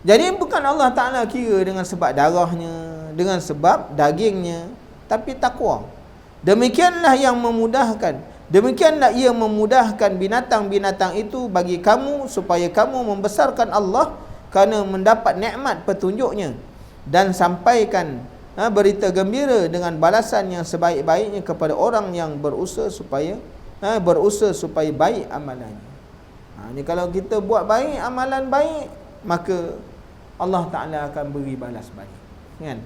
Jadi bukan Allah Taala kira dengan sebab darahnya, dengan sebab dagingnya, tapi takwa. Demikianlah yang memudahkan. Demikianlah ia memudahkan binatang-binatang itu bagi kamu supaya kamu membesarkan Allah kerana mendapat nikmat petunjuknya, dan sampaikan berita gembira dengan balasan yang sebaik-baiknya kepada orang yang berusaha supaya baik amalannya. Ni kalau kita buat baik, amalan baik, maka Allah Ta'ala akan beri balas balik. Kan?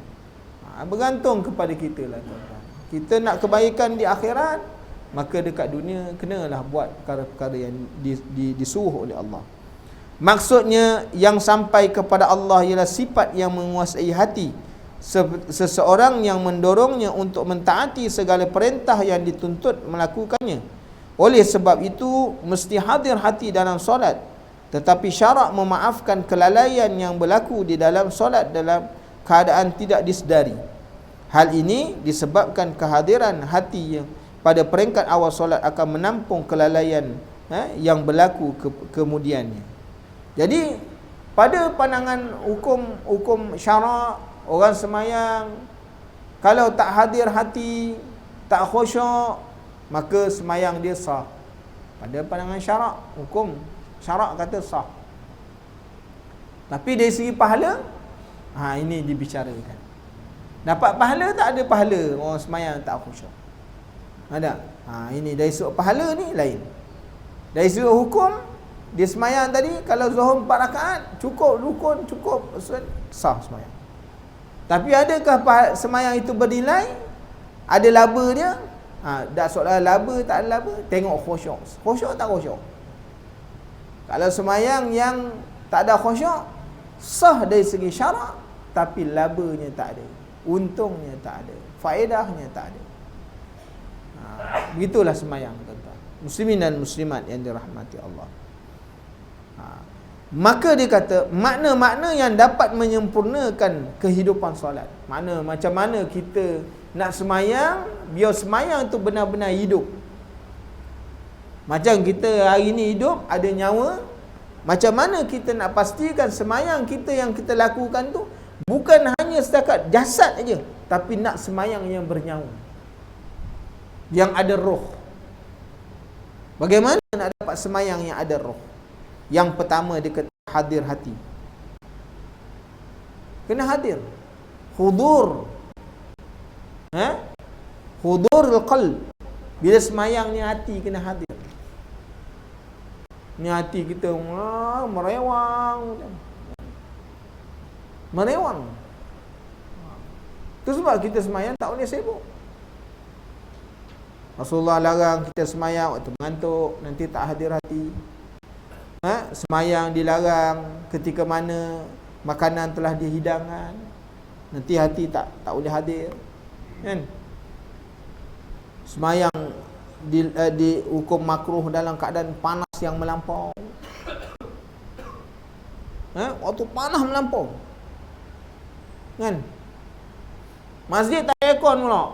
Bergantung kepada kita lah, tuan-tuan. Kita nak kebaikan di akhirat, maka dekat dunia kenalah buat perkara-perkara yang disuruh oleh Allah. Maksudnya yang sampai kepada Allah ialah sifat yang menguasai hati seseorang yang mendorongnya untuk mentaati segala perintah yang dituntut melakukannya. Oleh sebab itu mesti hadir hati dalam solat. Tetapi syarak memaafkan kelalaian yang berlaku di dalam solat dalam keadaan tidak disedari. Hal ini disebabkan kehadiran hati yang pada peringkat awal solat akan menampung kelalaian yang berlaku kemudiannya. Jadi pada pandangan hukum syarak, orang semayang kalau tak hadir hati, tak khusyuk, maka semayang dia sah. Pada pandangan syarak, hukum syarak kata sah. Tapi dari segi pahala, ini dibicarakan. Dapat pahala tak ada pahala orang semayang tak khusyuk? Ada. Ini dari segi pahala ni lain. Dari segi hukum, dia semayang tadi kalau zuhur 4 rakaat cukup rukun, cukup sah semayang. Tapi adakah semayang itu bernilai? Ada laba dia? Tak soal laba, tak ada laba. Tengok khusyuk. Khusyuk tak khusyuk? Kalau semayang yang tak ada khusyuk, sah dari segi syarak, tapi labanya tak ada, untungnya tak ada, faedahnya tak ada. Begitulah semayang, tuan-tuan. Muslimin dan muslimat yang dirahmati Allah. Maka dia kata makna-makna yang dapat menyempurnakan kehidupan solat. Macam mana kita nak semayang, biar semayang tu benar-benar hidup. Macam kita hari ni hidup, ada nyawa. Macam mana kita nak pastikan semayang kita yang kita lakukan tu bukan hanya setakat jasad aja, tapi nak semayang yang bernyawa, yang ada roh. Bagaimana nak dapat semayang yang ada roh? Yang pertama dia kata hadir hati. Kena hadir. Hudur. Hudurul qalb. Bila semayang ni hati kena hadir. Ni hati kita merewang. Merewang. Itu sebab kita semayang tak boleh sibuk. Rasulullah larang kita semayang waktu mengantuk, nanti tak hadir hati. Semayang dilarang ketika mana makanan telah dihidangkan, nanti hati tak boleh hadir. Kan? Semayang di hukum makruh dalam keadaan panas yang melampau. Waktu panas melampau. Kan? Masjid tak aircon pula.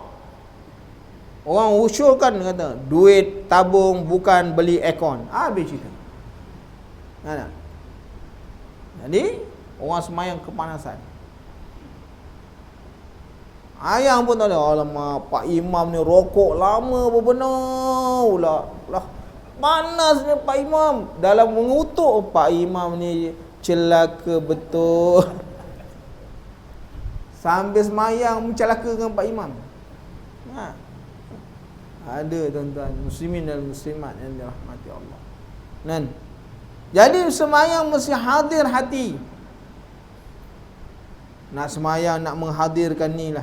Orang usulkan kata duit tabung bukan beli aircon. Habis cerita. Jadi orang semayang kepanasan. Ayang pun tak ada. Alamak, Pak Imam ni rokok lama benar pula. Panasnya Pak Imam. Dalam mengutuk Pak Imam ni celaka betul. Sambil semayang mencelaka dengan Pak Imam. Ada, tuan-tuan, muslimin dan muslimat yang dirahmati Allah. Jadi semayang mesti hadir hati. Nak semayang, nak menghadirkan ni lah.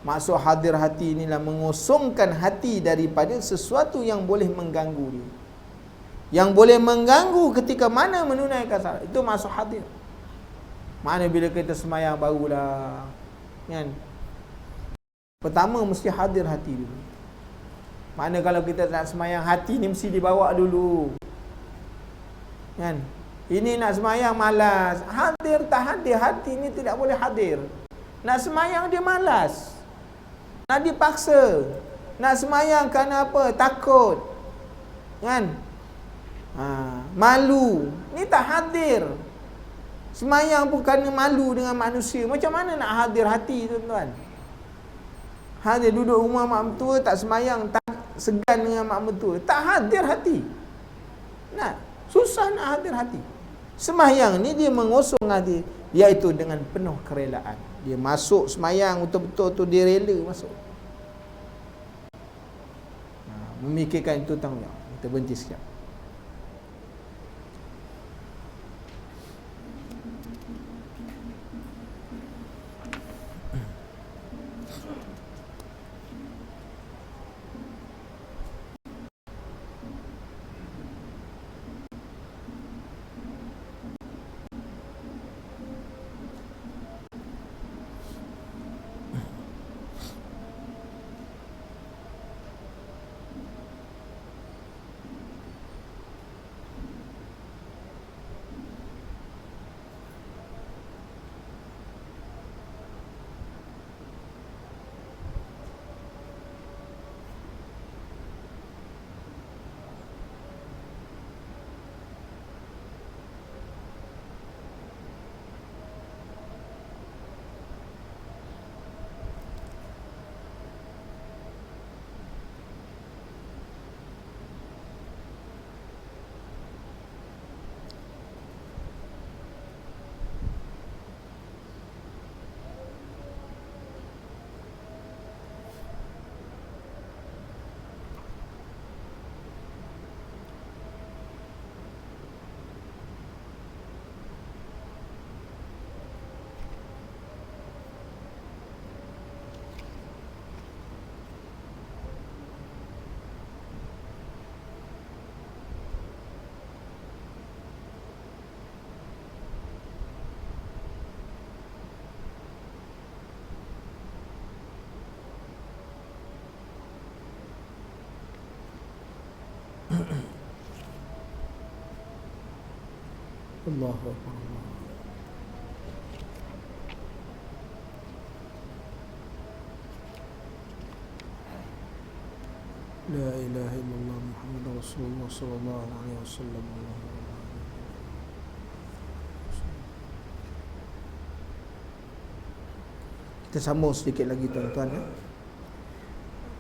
Maksud hadir hati inilah mengosongkan hati daripada sesuatu yang boleh mengganggu dia. Yang boleh mengganggu ketika mana menunaikan salat. Itu maksud hadir. Mana bila kita semayang barulah, kan? Pertama mesti hadir hati dulu. Mana kalau kita nak semayang, hati ni mesti dibawa dulu, kan? Ini nak semayang malas, hadir tak hadir, hati ni tidak boleh hadir. Nak semayang dia malas, nak dipaksa. Nak semayang kerana apa? Takut, kan? Malu, ni tak hadir. Semayang pun kerana malu dengan manusia. Macam mana nak hadir hati, tuan-tuan? Hadir duduk rumah mak mentua, tak semayang, tak segan dengan mak mentua, tak hadir hati. Nah, susah nak hadir hati. Semayang ni dia mengosong hati, iaitu dengan penuh kerelaan. Dia masuk semayang betul-betul tu, dia rela masuk. Memikirkan itu tanggungjawab. Kita berhenti sekejap. Allahu Akbar. La ilaha illallah Muhammadur Rasulullah sallallahu alaihi wasallam. Kita sambung sedikit lagi, tuan-tuan, ya.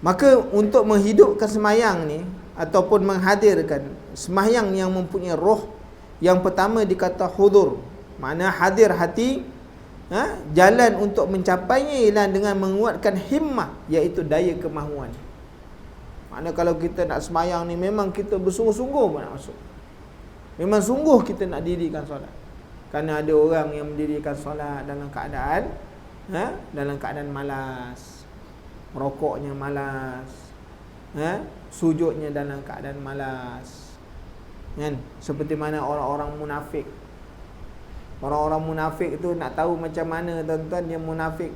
Maka untuk menghidupkan semayang ni ataupun menghadirkan semayang yang mempunyai roh, yang pertama dikata hudur, makna hadir hati, jalan untuk mencapainya ialah dengan menguatkan himmah, iaitu daya kemahuan. Makna kalau kita nak semayang ni memang kita bersungguh-sungguh pun nak masuk. Memang sungguh kita nak dirikan solat. Kerana ada orang yang mendirikan solat dalam keadaan malas, merokoknya malas, sujudnya dalam keadaan malas, kan? Seperti mana orang-orang munafik. Orang-orang munafik tu nak tahu macam mana, tuan-tuan, dia munafik,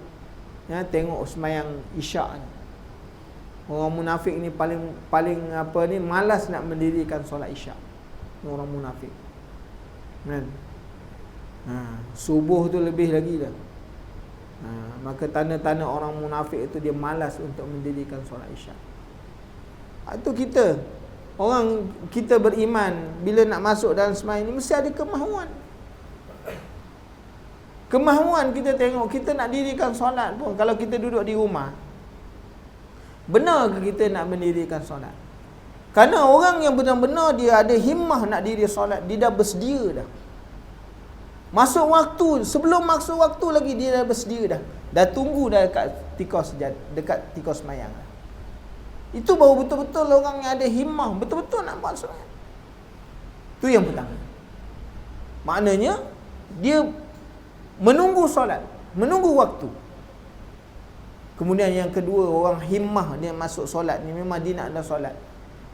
tengok semayang isyak ni. Orang munafik ni paling malas nak mendirikan solat isyak. Orang munafik, kan? Subuh tu lebih lagi dah. Maka tanda-tanda orang munafik itu dia malas untuk mendirikan solat isyak. Itu kita, orang kita beriman, bila nak masuk dalam semayang ni mesti ada kemahuan. Kemahuan kita tengok, kita nak dirikan solat pun, kalau kita duduk di rumah, benar ke kita nak mendirikan solat? Kerana orang yang benar-benar dia ada himmah nak diri solat, dia dah bersedia dah. Masuk waktu, sebelum masuk waktu lagi dia dah bersedia dah. Dah tunggu dah dekat tikar semayang dah. Itu baru betul-betul orang yang ada himmah, betul-betul nak buat solat. Itu yang pertama. Maknanya dia menunggu solat, menunggu waktu. Kemudian yang kedua, orang himmah dia masuk solat ni, memang dia nak ada solat.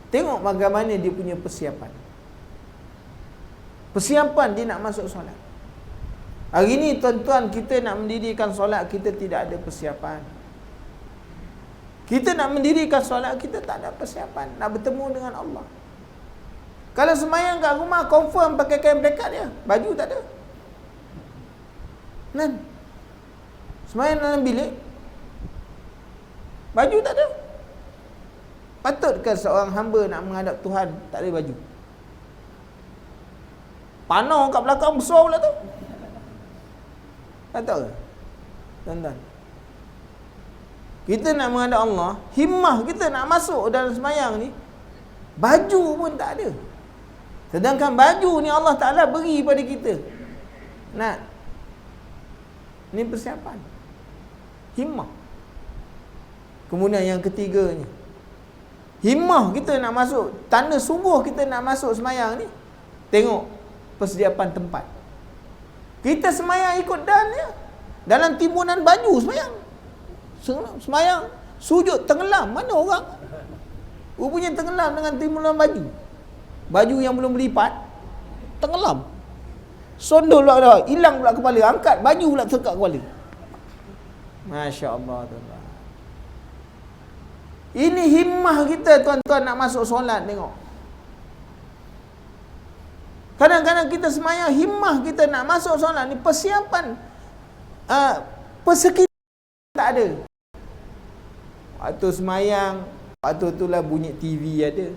Tengok bagaimana dia punya persiapan. Persiapan dia nak masuk solat. Hari ni tuan-tuan, kita nak mendirikan solat, kita tidak ada persiapan. Kita nak mendirikan solat, kita tak ada persiapan nak bertemu dengan Allah. Kalau semayang kat rumah, confirm pakai kain plekat dia, baju tak ada. Kan? Semayang dalam bilik, baju tak ada. Patutkah seorang hamba nak menghadap Tuhan tak ada baju? Panau kat belakang besar pula tu. Tahu ke? Tuan-tuan, kita nak menghadap Allah, himmah kita nak masuk dalam semayang ni, baju pun tak ada. Sedangkan baju ni Allah Ta'ala beri pada kita. Nak, ni persiapan, himmah. Kemudian yang ketiganya, himmah kita nak masuk, tanda sungguh kita nak masuk semayang ni, tengok persediaan tempat. Kita semayang ikut dan ya, dalam timbunan baju semayang. Semayang sujud tenggelam, mana orang? Rupanya tenggelam dengan timbunan baju. Baju yang belum berlipat, tenggelam. Sondol pula dah, hilang pula kepala, angkat baju pula terkat kepala. Masya-Allah tuan-tuan. Ini himmah kita tuan-tuan nak masuk solat, tengok. Kadang-kadang kita semayang, himmah kita nak masuk solat ni, persiapan persekitar tak ada. Waktu semayang, waktu itulah bunyi TV ada.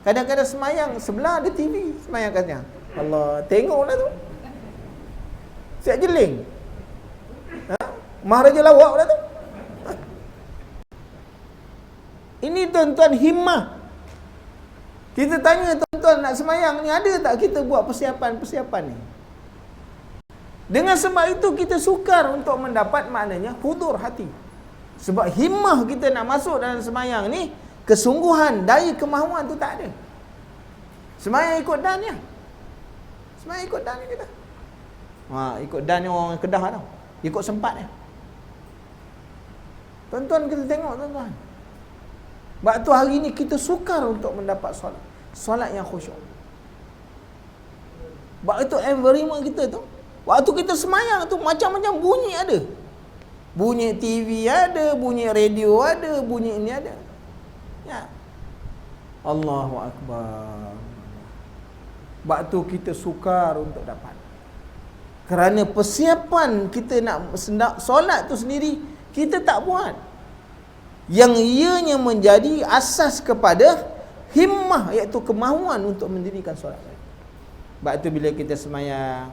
Kadang-kadang semayang, sebelah ada TV, semayang katanya. Allah, tengoklah tu. Siap jeling. Maharaja lawak pula tu. Ini tuan-tuan himmah. Kita tanya tuan-tuan nak semayang ni, ada tak kita buat persiapan-persiapan ni? Dengan sebab itu kita sukar untuk mendapat maknanya hudur hati. Sebab himmah kita nak masuk dalam semayang ni, kesungguhan, daya kemahuan tu tak ada. Semayang ikut dan ya. Semayang ikut dan kita. Ikut dan ni orang Kedah tau. Ikut sempat ya. Tuan-tuan kita tengok tuan-tuan. Sebab tu hari ni kita sukar untuk mendapat solat. Solat yang khusyuk. Sebab itu environment kita tu, waktu kita semayang tu macam-macam bunyi ada. Bunyi TV ada, bunyi radio ada, bunyi ini ada. Ya. Allahu Akbar. Sebab tu kita sukar untuk dapat. Kerana persiapan kita nak solat tu sendiri, kita tak buat. Yang ianya menjadi asas kepada himmah, iaitu kemahuan untuk mendirikan solat. Sebab tu bila kita semayang,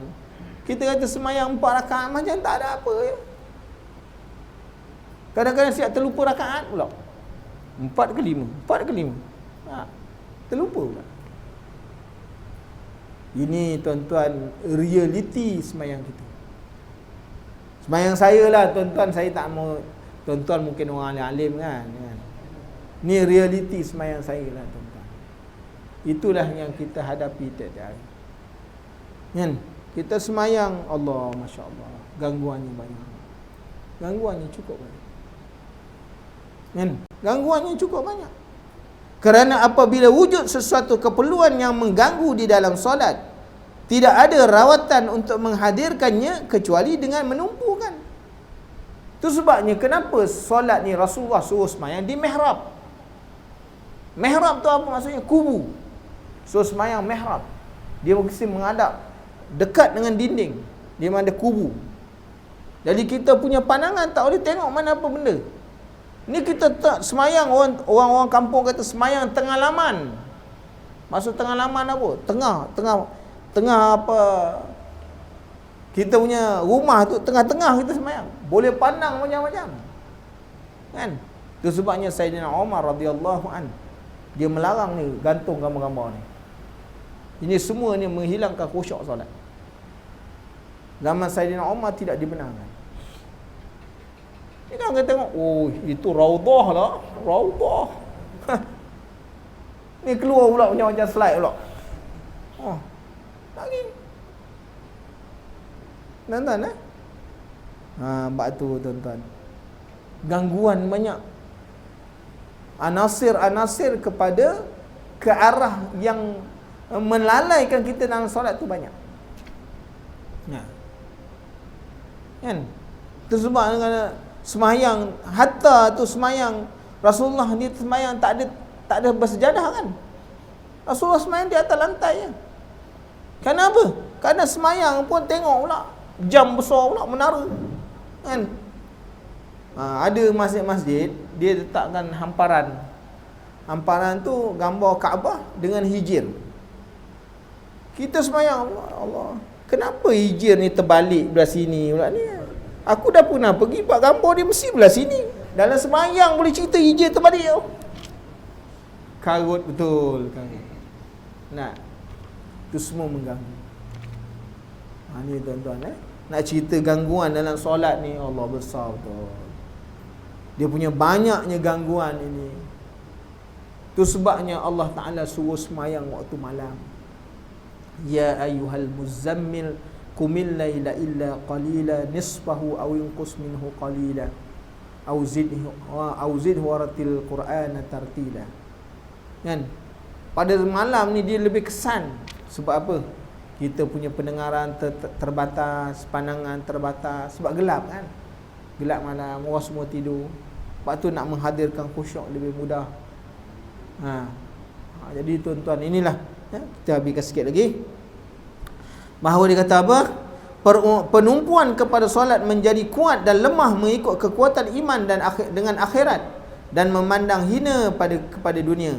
kita kata semayang 4 rakaat macam tak ada apa ya. Kadang-kadang siap terlupa rakaat pula. 4 ke 5, 4 ke 5. Terlupa pula. Ini tuan-tuan realiti semayang kita. Semayang saya lah tuan-tuan, saya tak mau, tuan-tuan mungkin orang alim kan. Ni realiti semayang saya lah tuan-tuan. Itulah yang kita hadapi tiap-tiap hari. Kan? Kita semayang, Allah, Masya Allah, gangguannya banyak. Gangguannya cukup banyak. Kan? Gangguannya cukup banyak. Kerana apabila wujud sesuatu keperluan yang mengganggu di dalam solat, tidak ada rawatan untuk menghadirkannya kecuali dengan menumpukan. Itu sebabnya kenapa solat ni Rasulullah suruh semayang di mihrab. Mihrab tu apa maksudnya? Kubu. Suruh semayang mihrab. Dia mesti menghadap dekat dengan dinding. Dia ada kubu. Jadi kita punya pandangan tak boleh tengok mana apa benda. Ni kita tak semayang, orang-orang kampung kata semayang tengah laman. Maksud tengah laman apa? Tengah apa? Kita punya rumah tu tengah-tengah kita semayang. Boleh pandang macam-macam. Kan? Itu sebabnya Sayyidina Umar radhiyallahu an, dia melarang ni gantung gambar-gambar ni. Ini semua ni menghilangkan khusyuk solat. Zaman Sayyidina Umar tidak dibenarkan. Ni kan kita tengok, oh itu raudhah lah, raudhah. Ni keluar pula macam-macam slide pula. Oh, lagi. Tuan-tuan bab tu tuan-tuan. Gangguan banyak. Anasir-anasir kepada ke arah yang melalaikan kita dalam solat tu banyak. Nah. Kan? Itu sebab semayang, hatta tu semayang Rasulullah ni semayang tak ada bersejadah kan. Rasulullah semayang di atas lantai je. Kenapa? Kerana semayang pun tengok pula jam besar pula menara. Kan? Ada masjid-masjid dia letakkan hamparan. Hamparan tu gambar Kaabah dengan hijir. Kita semayang, Allah, kenapa hijir ni terbalik belah sini pula ni? Aku dah pernah pergi buat gambar dia mesti belah sini. Dalam semayang boleh cerita hijir terbalik tau. Karut betul kan. Nah, itu semua mengganggu. Ni tuan-tuan nak cerita gangguan dalam solat ni, Allah besar betul. Dia punya banyaknya gangguan ini. Itu sebabnya Allah Ta'ala suruh semayang waktu malam. Ya ayyuhal muzammil qumil laila illa qalila nisfahu aw inqus minhu qalila aw zidhu waratil qur'ana tartila. Kan? Pada malam ni dia lebih kesan. Sebab apa? Kita punya pendengaran terbatas, pandangan terbatas sebab gelap kan. Gelap malam, orang semua tidur. Sebab tu nak menghadirkan khusyuk lebih mudah. Jadi tuan-tuan, inilah kita habiskan sikit lagi. Bahawa dia kata apa? Penumpuan kepada solat menjadi kuat dan lemah mengikut kekuatan iman dan dengan akhirat, dan memandang hina kepada dunia.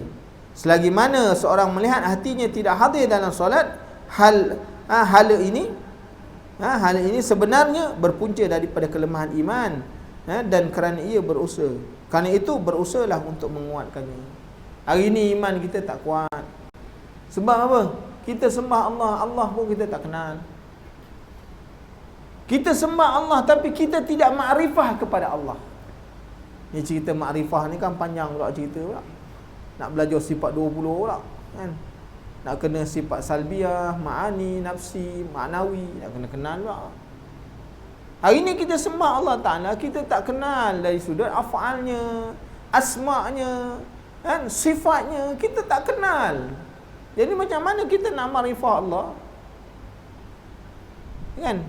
Selagi mana seorang melihat hatinya tidak hadir dalam solat, hal ini sebenarnya berpunca daripada kelemahan iman, dan kerana ia berusaha. Kerana itu berusahalah untuk menguatkannya. Hari ini iman kita tak kuat. Sebab apa? Kita sembah Allah, Allah pun kita tak kenal. Kita sembah Allah tapi kita tidak makrifah kepada Allah. Ni cerita makrifah ni kan panjang pula cerita pula. Nak belajar sifat 20 pula kan. Nak kena sifat salbiah, ma'ani, nafsi, ma'nawi, nak kena kenal pula. Hari ni kita sembah Allah Ta'ala, kita tak kenal dari sudut af'alnya, asma'nya, kan, sifatnya, kita tak kenal. Jadi macam mana kita nak makrifah Allah? Kan?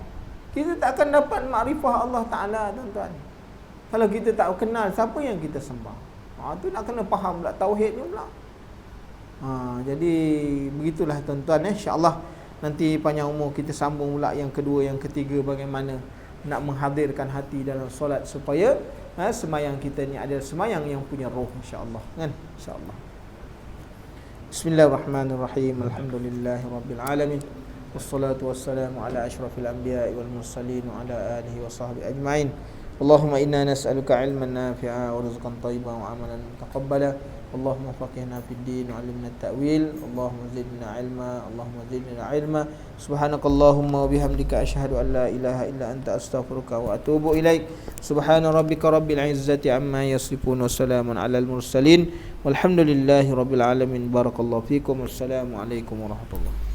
Kita tak akan dapat makrifah Allah Ta'ala, tuan-tuan, kalau kita tak kenal siapa yang kita sembah. Tu nak kena faham pula tauhid ni pula. Jadi begitulah tuan-tuan, insya-Allah nanti panjang umur kita sambung pula yang kedua, yang ketiga, bagaimana nak menghadirkan hati dalam solat supaya semayang kita ni adalah semayang yang punya roh, insya-Allah kan, insya-Allah. Bismillahirrahmanirrahim. Alhamdulillahirabbil alamin. Wassalatu wassalamu ala asyrafil anbiya'i wal mursalin wa ala alihi wa sahbihi ajma'in. Allahumma inna nas'aluka ilman nafi'a wa rizqan thayyiban wa amalan mutaqabbala. Allahumma faqihna fid din wa 'allimna at-ta'wil. Allahumma zidna ilma, Allahumma zidna ilma. Subhanakallahumma wa bihamdika asyhadu an la ilaha illa anta astaghfiruka wa atubu ilaik. Subhana rabbika rabbil izzati amma yasifun wa salamun 'alal mursalin walhamdulillahi rabbil alamin. Barakallahu fikum. Wassalamu alaikum warahmatullahi